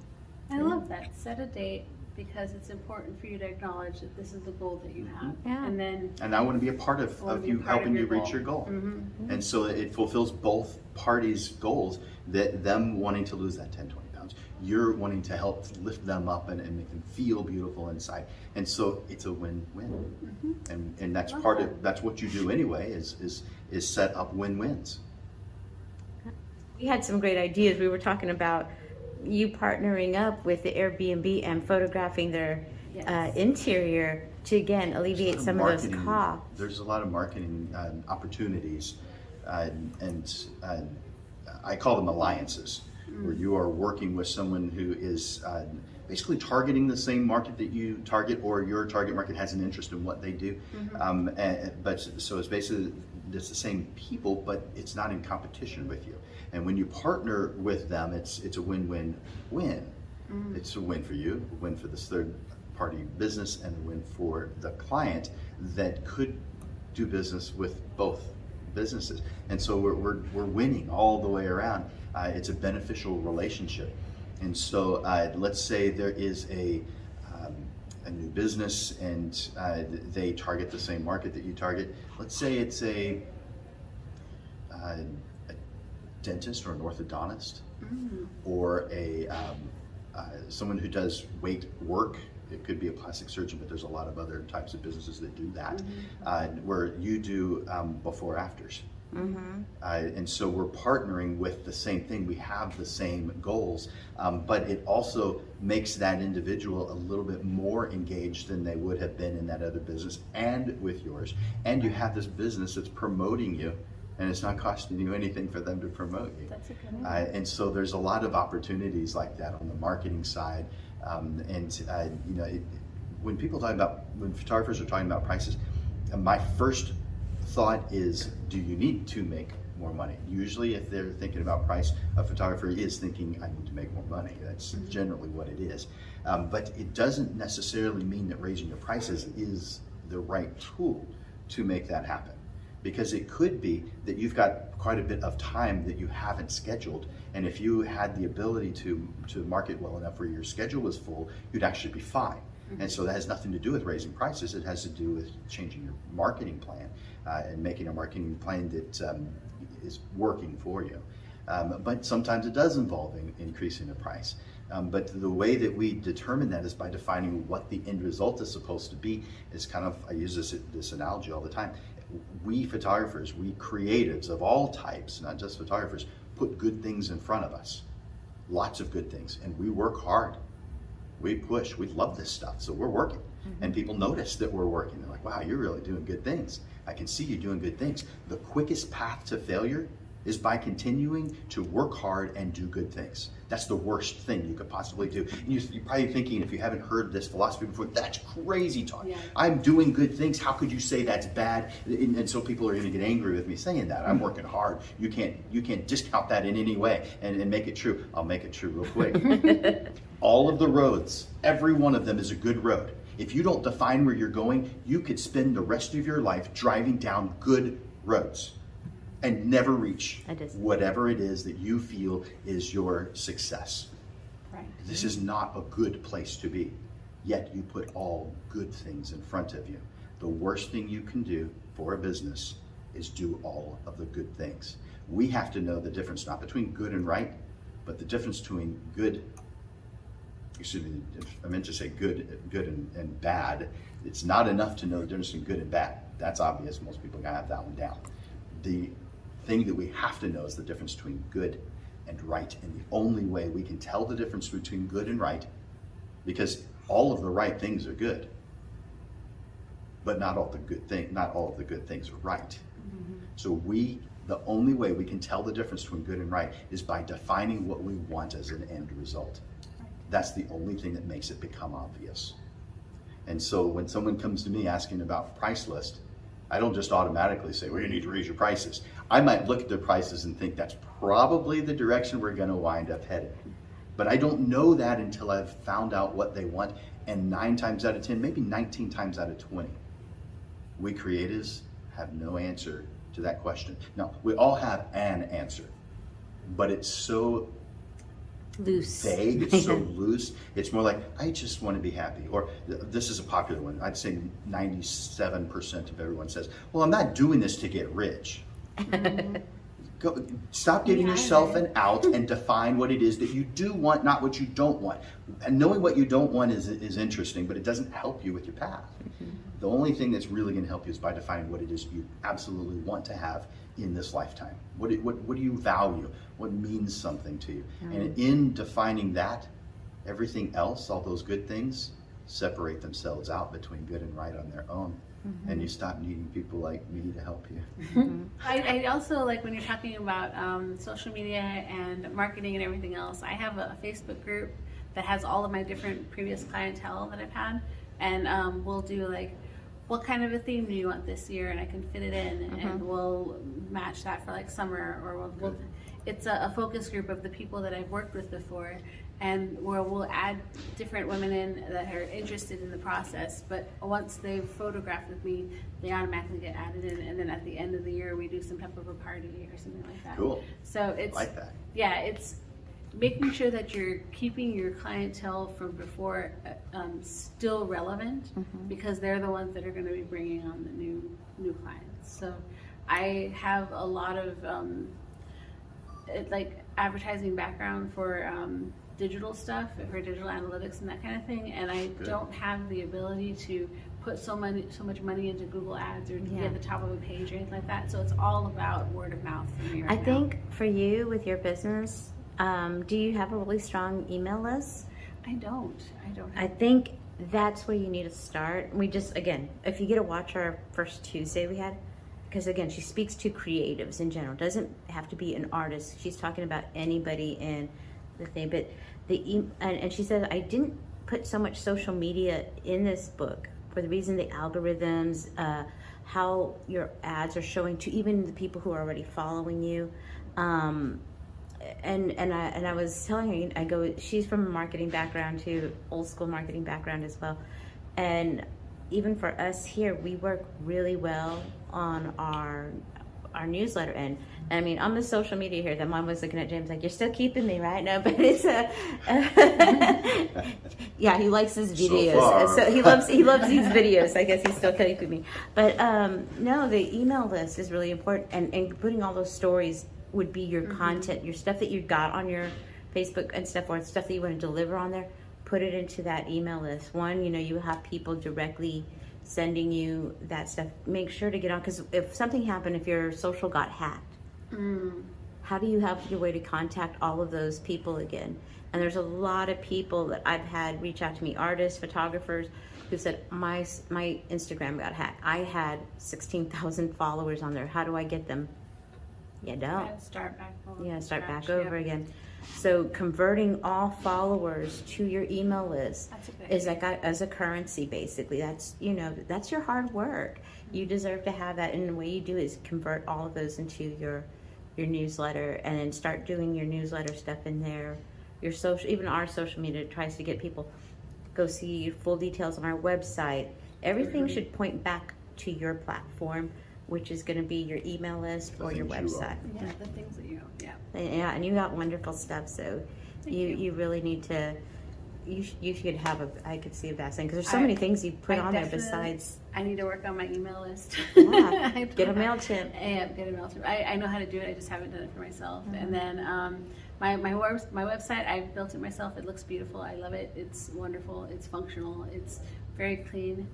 I love that. Set a date, because it's important for you to acknowledge that this is the goal that you have. Yeah. And I want to be a part of you helping you reach your goal. Mm-hmm. And so it fulfills both parties' goals, that them wanting to lose that 10, 20 pounds, you're wanting to help lift them up and make them feel beautiful inside. And so it's a win-win. And that's that's what you do anyway, is set up win-wins. We had some great ideas. We were talking about you partnering up with the Airbnb and photographing their interior to, again, alleviate some of those costs. There's a lot of marketing opportunities, and I call them alliances, where you are working with someone who is basically targeting the same market that you target, or your target market has an interest in what they do. So it's basically it's the same people, but it's not in competition with you. And when you partner with them, it's a win-win-win. It's a win for you, a win for this third party business, and a win for the client that could do business with both businesses. And so we're winning all the way around. It's a beneficial relationship. And so let's say there is a new business, and they target the same market that you target. Let's say it's a dentist or an orthodontist, or someone who does weight work. It could be a plastic surgeon, but there's a lot of other types of businesses that do that, where you do before afters. And so we're partnering with the same thing. We have the same goals, but it also makes that individual a little bit more engaged than they would have been in that other business and with yours. And you have this business that's promoting you, and it's not costing you anything for them to promote you. That's a good one. And so there's a lot of opportunities like that on the marketing side. When photographers are talking about prices, my first thought is, do you need to make more money? Usually if they're thinking about price, a photographer is thinking, I need to make more money. That's generally what it is. But it doesn't necessarily mean that raising your prices is the right tool to make that happen. Because it could be that you've got quite a bit of time that you haven't scheduled, and if you had the ability to market well enough where your schedule was full, you'd actually be fine. And so that has nothing to do with raising prices. It has to do with changing your marketing plan and making a marketing plan that is working for you. But sometimes it does involve increasing the price. But the way that we determine that is by defining what the end result is supposed to be. Is kind of, I use this analogy all the time. We photographers, we creatives of all types, not just photographers, put good things in front of us. Lots of good things. And we work hard. We push. We love this stuff. So we're working. And people notice that we're working. They're like, wow, you're really doing good things. I can see you doing good things. The quickest path to failure is by continuing to work hard and do good things. That's the worst thing you could possibly do. And you're probably thinking, if you haven't heard this philosophy before, that's crazy talk. Yeah. I'm doing good things. How could you say that's bad? And so people are going to get angry with me saying that. I'm working hard. You can't discount that in any way and make it true. I'll make it true real quick. All of the roads, every one of them is a good road. If you don't define where you're going, you could spend the rest of your life driving down good roads and never reach whatever it is that you feel is your success. Right. This is not a good place to be, yet you put all good things in front of you. The worst thing you can do for a business is do all of the good things. We have to know the difference, not between good and right, but the difference between good, I meant to say good and bad. It's not enough to know the difference between good and bad. That's obvious. Most people gotta have that one down. The thing that we have to know is the difference between good and right. And the only way we can tell the difference between good and right, because all of the right things are good, but not all of the good things are right. So the only way we can tell the difference between good and right is by defining what we want as an end result. That's the only thing that makes it become obvious. And so when someone comes to me asking about price list, I don't just automatically say, well, you need to raise your prices. I might look at their prices and think that's probably the direction we're going to wind up headed. But I don't know that until I've found out what they want. And 9 times out of 10, maybe 19 times out of 20, We creatives have no answer to that question. Now, we all have an answer, but it's so Loose. vague, it's so loose. It's more like, I just want to be happy. Or this is a popular one. I'd say 97% of everyone says, well, I'm not doing this to get rich. Stop giving yourself an out and define what it is that you do want, not what you don't want. And knowing what you don't want is interesting, but it doesn't help you with your path. The only thing that's really going to help you is by defining what it is you absolutely want to have in this lifetime. What do you value? What means something to you? And in defining that, everything else, all those good things, separate themselves out between good and right on their own. And you stop needing people like me to help you. I also like when you're talking about social media and marketing and everything else. I have a Facebook group that has all of my different previous clientele that I've had, and we'll do like, what kind of a theme do you want this year, and I can fit it in, and we'll match that for like summer, or it's a focus group of the people that I've worked with before, and where we'll add different women in that are interested in the process, but once they've photographed with me, they automatically get added in, and then at the end of the year we do some type of a party or something like that. Cool. So it's like that. Yeah, it's making sure that you're keeping your clientele from before still relevant, because they're the ones that are going to be bringing on the new clients. So I have a lot of like advertising background for digital stuff, for digital analytics and that kind of thing, and I don't have the ability to put so much money into Google Ads or to be at the top of a page or anything like that. So it's all about word of mouth for me right now. I think for you with your business, do you have a really strong email list? I don't I think that's where you need to start. We just, again, if you get to watch our first Tuesday we had, because again, she speaks to creatives in general. Doesn't have to be an artist. She's talking about anybody in the thing. But and she said, I didn't put so much social media in this book for the reason the algorithms, how your ads are showing to even the people who are already following you. And I was telling her, she's from a marketing background too, old school marketing background as well. And even for us here, we work really well on our newsletter end. I mean, on the social media here, that mom was looking at James like, you're still keeping me, right? No, but it's yeah, he likes his videos. So he loves these videos. I guess he's still keeping me. But no, the email list is really important, and putting all those stories would be your content, your stuff that you got on your Facebook and stuff, or stuff that you want to deliver on there. Put it into that email list. One, you have people directly sending you that stuff. Make sure to get on, because if something happened, if your social got hacked, how do you have your way to contact all of those people again? And there's a lot of people that I've had reach out to me, artists, photographers, who said, my Instagram got hacked. I had 16,000 followers on there. How do I get them? You don't. Start back over. Yeah, start back over again. So converting all followers to your email list is like as a currency, basically. That's that's your hard work. You deserve to have that, and the way you do is convert all of those into your newsletter, and then start doing your newsletter stuff in there. Your social, even our social media tries to get people go see full details on our website. Everything should point back to your platform, which is going to be your email list or your website. Yeah, the things that you own. Yeah. Yeah, and you got wonderful stuff. So you really need to. You should have I could see a vast thing, because there's so many things you put on there besides. I need to work on my email list. Yeah, get a MailChimp. Yeah, get a MailChimp. I know how to do it. I just haven't done it for myself. And then my website, I built it myself. It looks beautiful. I love it. It's wonderful. It's functional. It's very clean.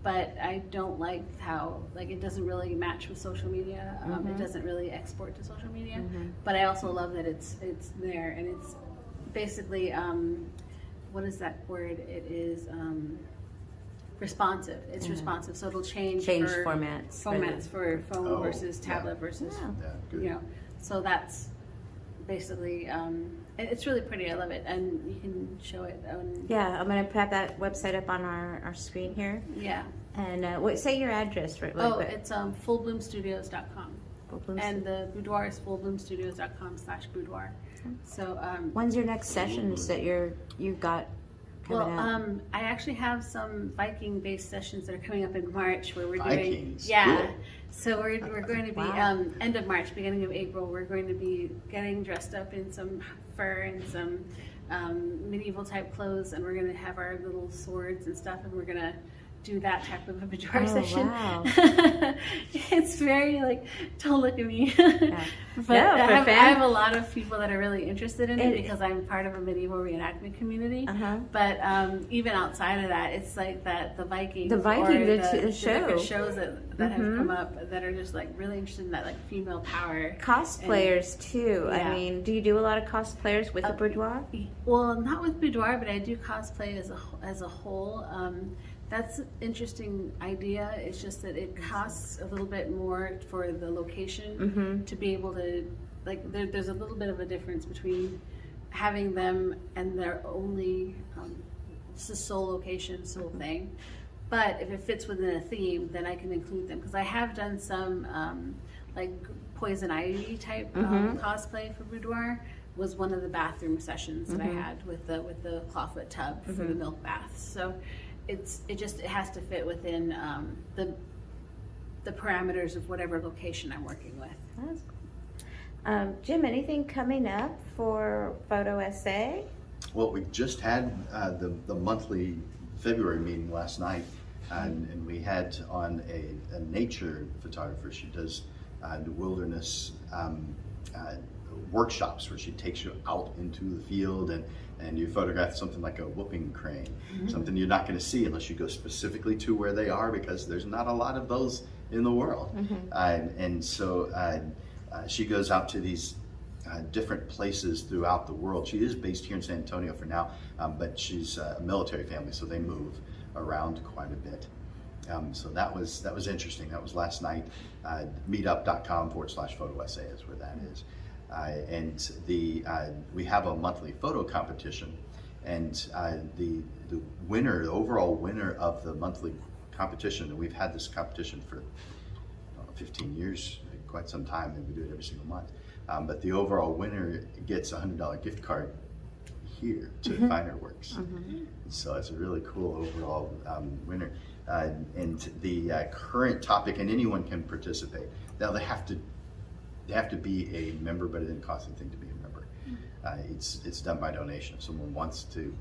But I don't like how it doesn't really match with social media. It doesn't really export to social media. But I also love that it's there, and it's basically what is that word? It is responsive. It's responsive, so it'll change formats for phone versus tablet versus So that's basically it's really pretty. I love it, and you can show it. Yeah, I'm gonna put that website up on our screen here. Yeah. And say your address right quick. It's fullbloomstudios.com. And the Boudoir is fullbloomstudios.com/boudoir. So when's your next sessions that you've got coming Well, up? I actually have some Viking-based sessions that are coming up in March where we're doing. Vikings, Yeah. cool. So we're going to be Wow. end of March, beginning of April. We're going to be getting dressed up in some fur and some medieval type clothes, and we're going to have our little swords and stuff, and we're going to do that type of a boudoir Oh, session. wow. It's very like, don't look at me. Yeah. But No, I for have a lot of people that are really interested in it It- because I'm part of a medieval reenactment community. Uh-huh. But even outside of that, it's like that the Vikings, The Viking, or the the show. different shows that have Mhm. come up that are just like really interested in that like female power. Cosplayers too. Yeah. I mean, do you do a lot of cosplayers with the boudoir? Well, not with boudoir, but I do cosplay as a whole. That's an interesting idea. It's just that it costs a little bit more for the location to be able to, like, there's a little bit of a difference between having them and their only, it's a sole location, sole thing. But if it fits within a theme, then I can include them. Because I have done some, like, poison ivy type cosplay for boudoir. Was one of the bathroom sessions that I had with the clawfoot tub for the milk baths. So it has to fit within the parameters of whatever location I'm working with. That's cool. Jim, anything coming up for Photo SA? Well, we just had the monthly February meeting last night, and we had on a nature photographer. She does wilderness workshops where she takes you out into the field and you photograph something like a whooping crane, something you're not going to see unless you go specifically to where they are, because there's not a lot of those in the world. And so she goes out to these different places throughout the world. She is based here in San Antonio for now, but she's a military family, so they move around quite a bit. So that was interesting. That was last night. Meetup.com/photo essay is where that is. And we have a monthly photo competition, and the winner, the overall winner of the monthly competition, and we've had this competition for 15 years, quite some time, and we do it every single month. But the overall winner gets a $100 gift card here to Finer Works. So it's a really cool overall winner. And the current topic, and anyone can participate. Now they have to be a member, but it doesn't cost anything to be a member. It's done by donation. If someone wants to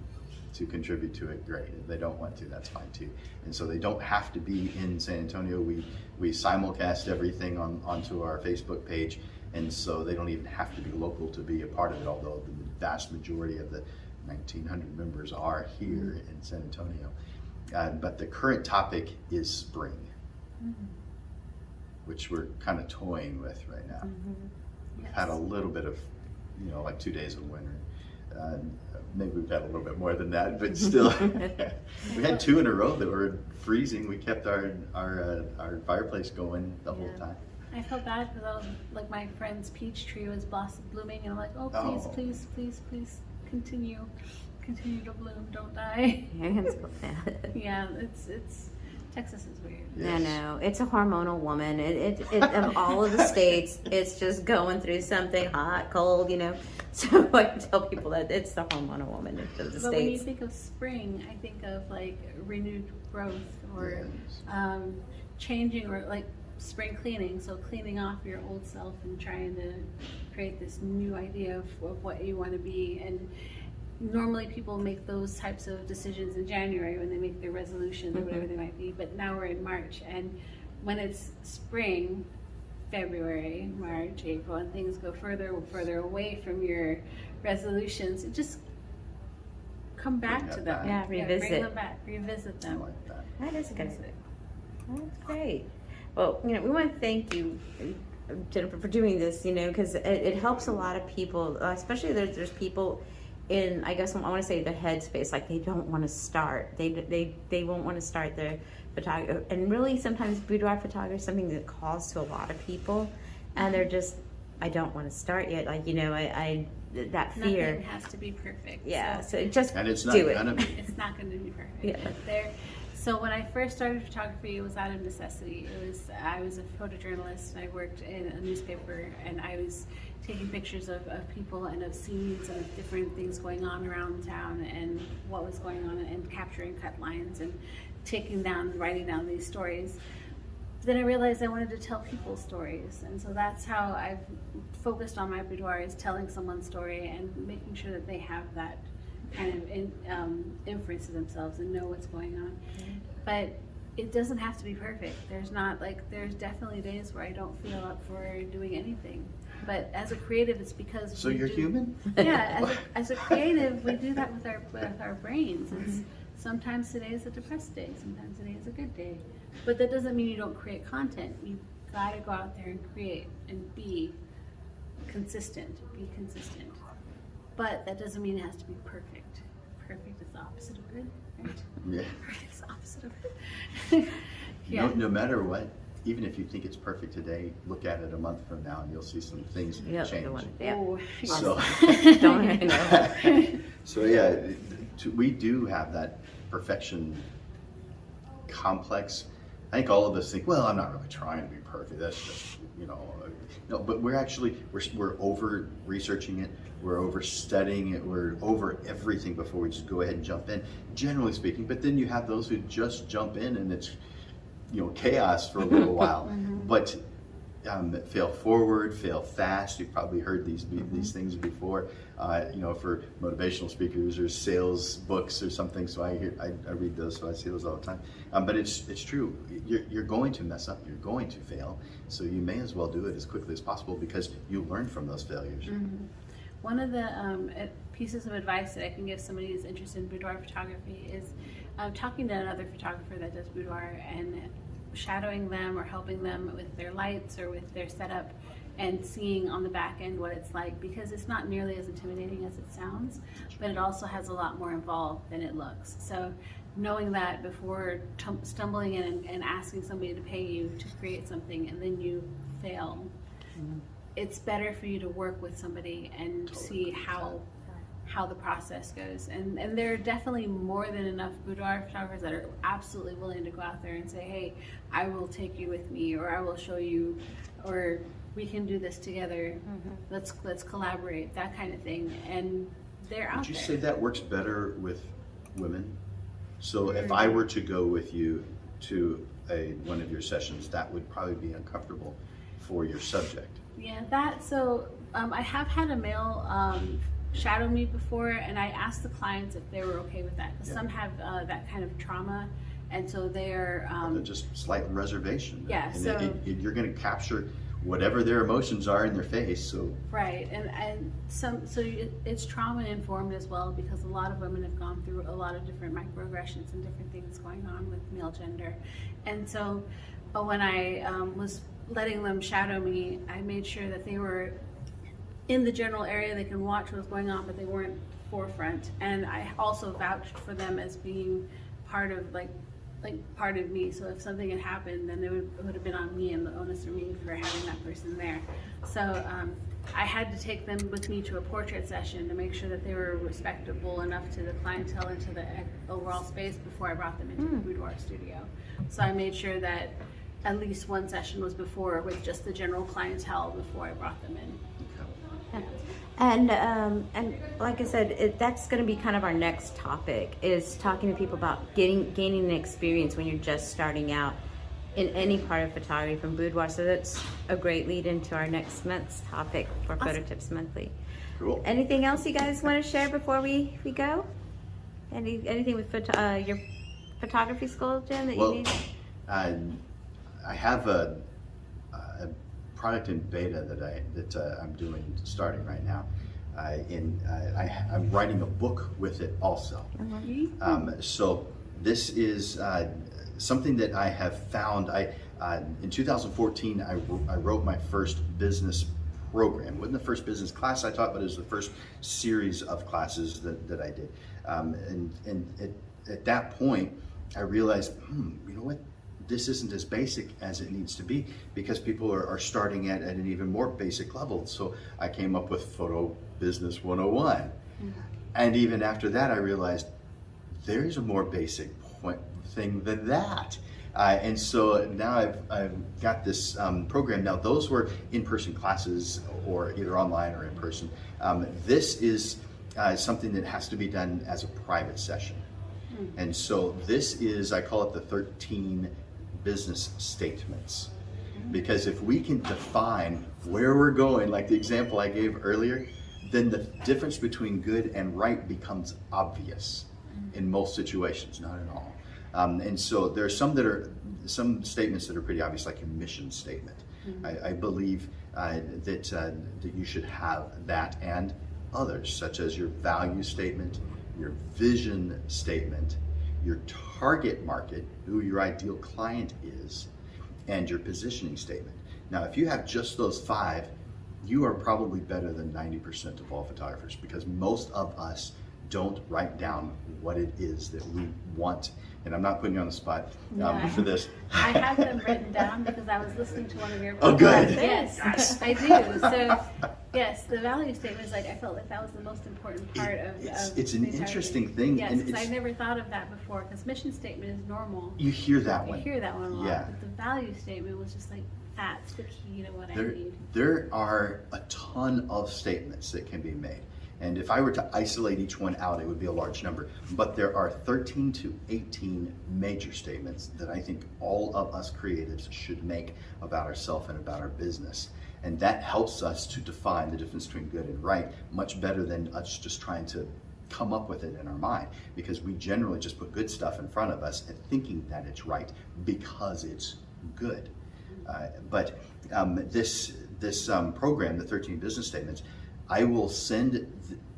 contribute to it, great. If they don't want to, that's fine too. And so they don't have to be in San Antonio. We simulcast everything onto our Facebook page, and so they don't even have to be local to be a part of it, although the vast majority of the 1,900 members are here in San Antonio. But the current topic is spring, which we're kind of toying with right now. We've had a little bit of, like 2 days of winter. Maybe we've had a little bit more than that, but still, we had 2 in a row that were freezing. We kept our fireplace going the whole time. I felt bad because like my friend's peach tree was blooming, and I'm like, oh, please, please, please, continue to bloom, don't die. Yeah, it's Texas is weird. I know. It's a hormonal woman. It of all of the states, it's just going through something hot, cold, So I tell people that it's the hormonal woman of the But when you states. think of spring, I think of like renewed growth or changing, or like spring cleaning. So cleaning off your old self and trying to create this new idea of what you want to be. And normally people make those types of decisions in January when they make their resolutions or whatever they might be, but now we're in March, and when it's spring, February, March, April, and things go further and further away from your resolutions, it just come back to them. Yeah, revisit. Bring them back, revisit them. I like that. That is good. That's great. Well, we want to thank you, Jennifer, for doing this, because it helps a lot of people, especially there's people in, I guess I want to say, the headspace, like they don't want to start. They won't want to start their photography. And really sometimes boudoir photography is something that calls to a lot of people, and they're just, I don't want to start yet. Like, that fear. Nothing has to be perfect. Yeah, So so just And it's not do it. gonna be. it's not going to be perfect. Yeah. But So when I first started photography, it was out of necessity. I was a photojournalist, and I worked in a newspaper, and I was taking pictures of people and of scenes and of different things going on around town and what was going on, and capturing cut lines and writing down these stories. Then I realized I wanted to tell people's stories, and so that's how I've focused on my boudoir, is telling someone's story and making sure that they have that kind of inference to themselves and know what's going on. But it doesn't have to be perfect. There's definitely days where I don't feel up for doing anything. But as a creative, it's because So you're human? Yeah, as a creative, we do that with our brains. Sometimes today is a depressed day, sometimes today is a good day. But that doesn't mean you don't create content. You gotta go out there and create and be consistent. But that doesn't mean it has to be perfect. Perfect is the opposite of good, right? Yeah. Perfect is the opposite of good. Yeah. No matter what, even if you think it's perfect today, look at it a month from now and you'll see some things change. Oh, So, Don't I know? so yeah, we do have that perfection complex. I think all of us think, well, I'm not really trying to be perfect. That's just, no, but we're over researching it. We're over studying it. We're over everything before we just go ahead and jump in, generally speaking. But then you have those who just jump in and it's, chaos for a little while. But fail forward, fail fast. You've probably heard these things before. For motivational speakers or sales books or something. So I read those, so I see those all the time. But it's true. You're going to mess up. You're going to fail. So you may as well do it as quickly as possible because you learn from those failures. One of the pieces of advice that I can give somebody who's interested in boudoir photography is talking to another photographer that does boudoir and shadowing them or helping them with their lights or with their setup and seeing on the back end what it's like, because it's not nearly as intimidating as it sounds, but it also has a lot more involved than it looks. So knowing that before stumbling in and asking somebody to pay you to create something and then you fail, it's better for you to work with somebody and see how the process goes. And there are definitely more than enough boudoir photographers that are absolutely willing to go out there and say, hey, I will take you with me, or I will show you, or we can do this together. Let's collaborate, that kind of thing. And they're out there. Would you say that works better with women? So if I were to go with you to one of your sessions, that would probably be uncomfortable for your subject. Yeah, I have had a male shadow me before, and I asked the clients if they were okay with that. Because some have that kind of trauma, and so they're just slight reservation. Yeah, and you're going to capture whatever their emotions are in their face. So right, and it's trauma informed as well, because a lot of women have gone through a lot of different microaggressions and different things going on with male gender, and so when I was letting them shadow me, I made sure that they were in the general area, they can watch what was going on, but they weren't forefront. And I also vouched for them as being part of part of me. So if something had happened, then it would have been on me, and the onus for me for having that person there. So I had to take them with me to a portrait session to make sure that they were respectable enough to the clientele and to the overall space before I brought them into the boudoir studio. So I made sure that at least one session was before with just the general clientele before I brought them in. And like I said, that's going to be kind of our next topic, is talking to people about gaining an experience when you're just starting out in any part of photography from boudoir. So that's a great lead into our next month's topic for Photo Tips Monthly. Cool. Anything else you guys want to share before we go? Anything with your photography school, Jim, that you need? I have a product in beta that I'm starting right now. I'm writing a book with it also. So this is something that I have found. In 2014, I wrote my first business program. It wasn't the first business class I taught, but it was the first series of classes that I did. And at that point, I realized, you know what? This isn't as basic as it needs to be, because people are starting at an even more basic level. So I came up with Photo Business 101. And even after that, I realized there's a more basic thing than that. And so now I've got this program. Now those were in-person classes, or either online or in person. This is something that has to be done as a private session. And so this is, I call it the 13 business statements. Because if we can define where we're going, like the example I gave earlier, then the difference between good and right becomes obvious in most situations, not at all. And so there are some statements that are pretty obvious, like your mission statement. I believe that you should have that and others, such as your value statement, your vision statement, your target market, who your ideal client is, and your positioning statement. Now, if you have just those 5, you are probably better than 90% of all photographers, because most of us don't write down what it is that we want. And I'm not putting you on the spot for this. I have them written down because I was listening to one of your podcasts. Oh, good. Yes, I do. So, yes, the value statement is like, I felt like that was the most important part of It's an the entire interesting thing. Yes, and because I never thought of that before, because mission statement is normal. You hear that one. You hear that one a lot. Yeah. But the value statement was just like, that's the key to what I need. There are a ton of statements that can be made. And if I were to isolate each one out, it would be a large number. But there are 13 to 18 major statements that I think all of us creatives should make about ourselves and about our business. And that helps us to define the difference between good and right much better than us just trying to come up with it in our mind, because we generally just put good stuff in front of us and thinking that it's right because it's good. But this program, the 13 business statements, I will send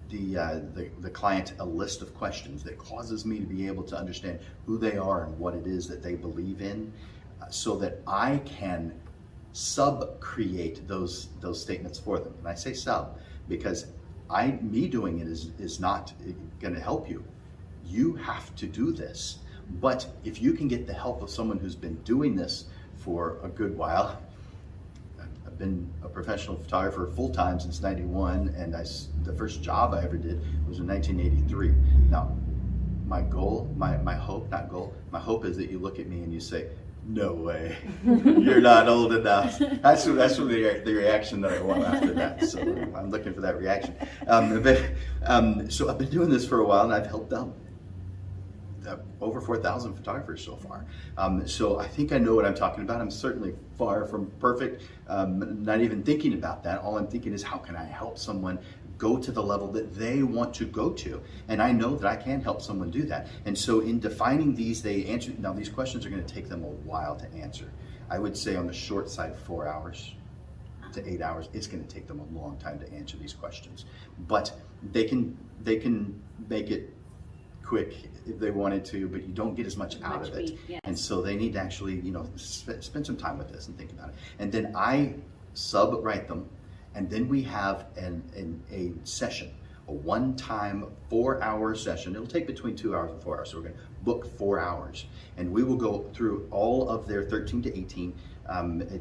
the client a list of questions that causes me to be able to understand who they are and what it is that they believe in, so that I can sub-create those statements for them. And I say sub because me doing it is not going to help you. You have to do this. But if you can get the help of someone who's been doing this for a good while, I've been a professional photographer full-time since '91, and the first job I ever did was in 1983. Now, my goal, my hope is that you look at me and you say, "No way, you're not old enough." That's the reaction that I want after that. So I'm looking for that reaction. So I've been doing this for a while, and I've helped out over 4,000 photographers so far. So I think I know what I'm talking about. I'm certainly far from perfect, not even thinking about that. All I'm thinking is, how can I help someone go to the level that they want to go to? And I know that I can help someone do that. And so in defining these, now these questions are going to take them a while to answer. I would say on the short side, 4 hours to 8 hours. It's going to take them a long time to answer these questions. But they can make it quick if they wanted to, but you don't get as much out of it. Yes. And so they need to actually, spend some time with this and think about it. And then I sub-write them, and then we have a session, a one-time 4-hour session. It'll take between 2 hours and 4 hours, so we're going to book 4 hours. And we will go through all of their 13 to 18.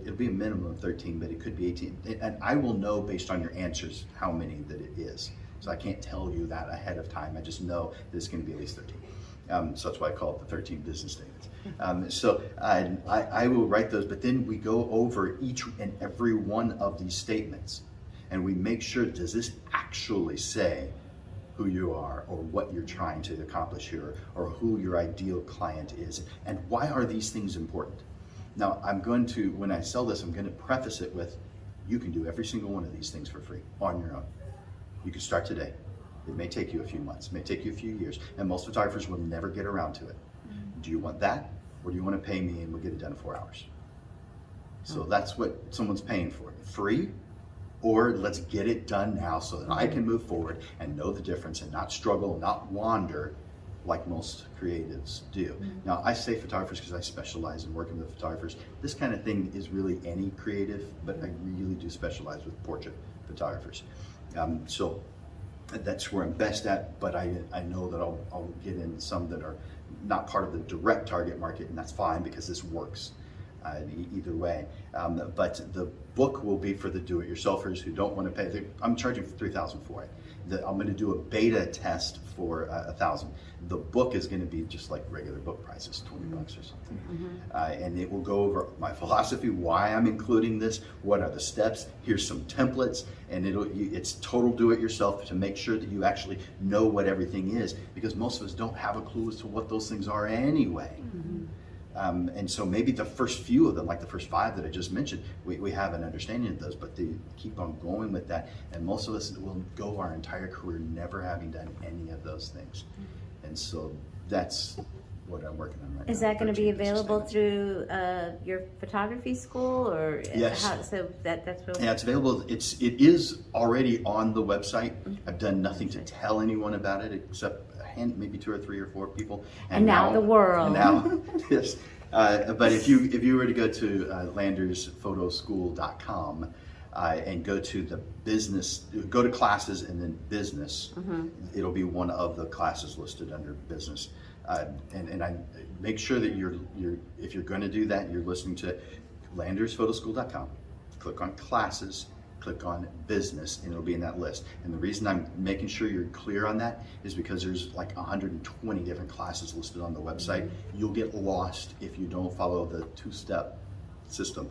It'll be a minimum of 13, but it could be 18. And I will know based on your answers how many that it is. So I can't tell you that ahead of time. I just know that it's going to be at least 13. So that's why I call it the 13 business statements. So I will write those, but then we go over each and every one of these statements, and we make sure, does this actually say who you are, or what you're trying to accomplish here, or who your ideal client is, and why are these things important? Now, when I sell this, I'm going to preface it with, you can do every single one of these things for free on your own. You can start today. It may take you a few months, it may take you a few years, and most photographers will never get around to it. Do you want that, or do you want to pay me and we'll get it done in 4 hours? So that's what someone's paying for. Free, or let's get it done now so that I can move forward and know the difference and not struggle, not wander like most creatives do. Now, I say photographers because I specialize in working with photographers. This kind of thing is really any creative, but I really do specialize with portrait photographers. So that's where I'm best at, but I know that I'll get in some that are not part of the direct target market, and that's fine because this works either way. But the book will be for the do-it-yourselfers who don't want to pay. I'm charging $3,000 for it. I'm going to do a beta test for 1,000. The book is going to be just like regular book prices, $20 or something. And it will go over my philosophy, why I'm including this, what are the steps, here's some templates, and it's total do-it-yourself to make sure that you actually know what everything is, because most of us don't have a clue as to what those things are anyway. And so maybe the first few of them, like the first 5 that I just mentioned, we have an understanding of those, but they keep on going with that. And most of us will go our entire career never having done any of those things. And so that's what I'm working on right now. Is that going to be 13 business available statements. through your photography school, or Yes. so that's really Yeah, it's available. It is already on the website. I've done nothing to tell anyone about it except maybe 2 or 3 or 4 people. And now the world. And now, yes. But if you were to go to landersphotoschool.com and go to the business, go to classes and then business, it'll be one of the classes listed under business. And I make sure that if you're going to do that, you're listening to landersphotoschool.com. Click on classes, click on business, and it'll be in that list. And the reason I'm making sure you're clear on that is because there's like 120 different classes listed on the website. You'll get lost if you don't follow the 2-step system.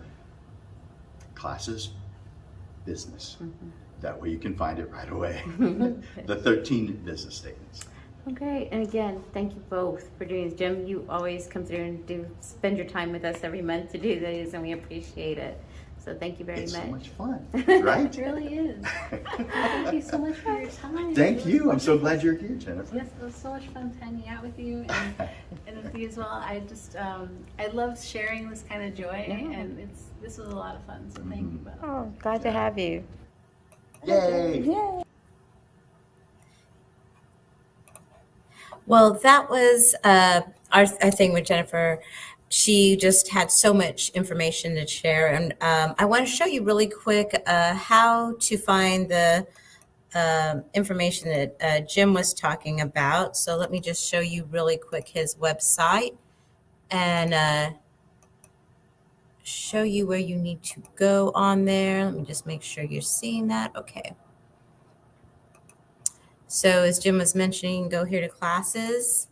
Classes, business. That way you can find it right away. The 13 business statements. Okay, and again, thank you both for doing this. Jim, you always come through and spend your time with us every month to do these, and we appreciate it. So thank you very It's much. so much fun, right? It really is. Thank you so much for your time. Thank you. I'm so glad you're here, Jennifer. Yes, it was so much fun hanging out with you and with you as well. I just I love sharing this kind of joy, and this was a lot of fun. So thank you both. Oh, glad to have you. Yay! Yay. Well, that was our thing with Jennifer. She just had so much information to share. And I want to show you really quick how to find the information that Jim was talking about. So let me just show you really quick his website and show you where you need to go on there. Let me just make sure you're seeing that. Okay. So as Jim was mentioning, go here to classes.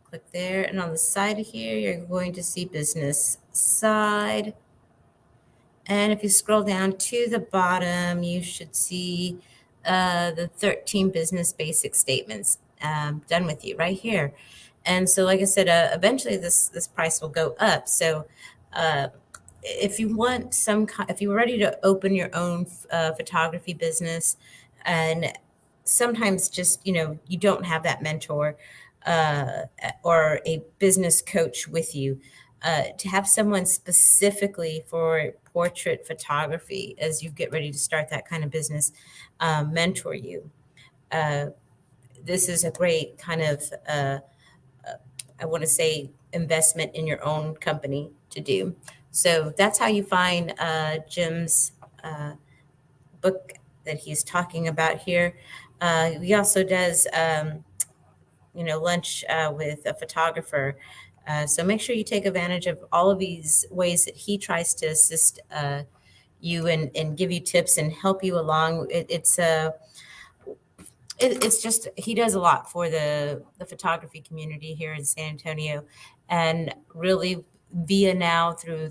Click there, and on the side here, you're going to see business side. And if you scroll down to the bottom, you should see the 13 business basic statements done with you right here. And so, like I said, eventually this price will go up. So if you want if you're ready to open your own photography business, and sometimes just, you don't have that mentor or a business coach with you, to have someone specifically for portrait photography as you get ready to start that kind of business mentor you. This is a great kind of, I want to say, investment in your own company to do. So that's how you find Jim's book that he's talking about here. He also does, lunch with a photographer. So make sure you take advantage of all of these ways that he tries to assist you and give you tips and help you along. It's just, he does a lot for the photography community here in San Antonio, and really via now through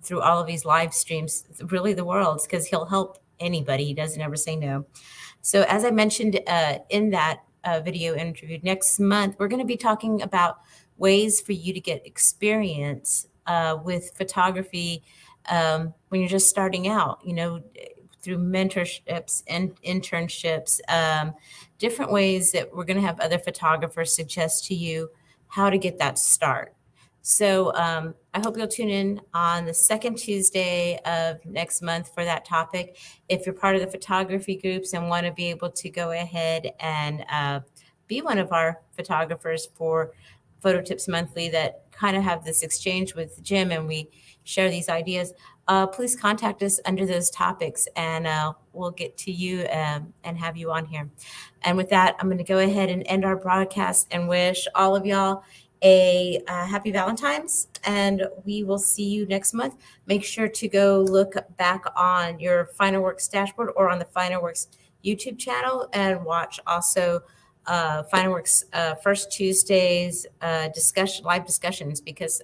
through all of these live streams, really the world's, because he'll help anybody. He doesn't ever say no. So as I mentioned in that video interview, next month, we're going to be talking about ways for you to get experience with photography when you're just starting out, through mentorships and internships, different ways that we're going to have other photographers suggest to you how to get that start. So I hope you'll tune in on the second Tuesday of next month for that topic. If you're part of the photography groups and want to be able to go ahead and be one of our photographers for Photo Tips Monthly that kind of have this exchange with Jim and we share these ideas, please contact us under those topics and we'll get to you and have you on here. And with that, I'm going to go ahead and end our broadcast and wish all of y'all a happy Valentine's, and we will see you next month. Make sure to go look back on your Fineworks dashboard or on the Fineworks YouTube channel and watch also Fineworks First Tuesdays live discussions, because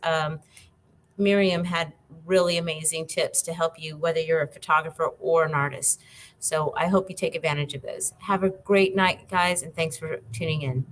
Miriam had really amazing tips to help you, whether you're a photographer or an artist. So I hope you take advantage of those. Have a great night, guys, and thanks for tuning in.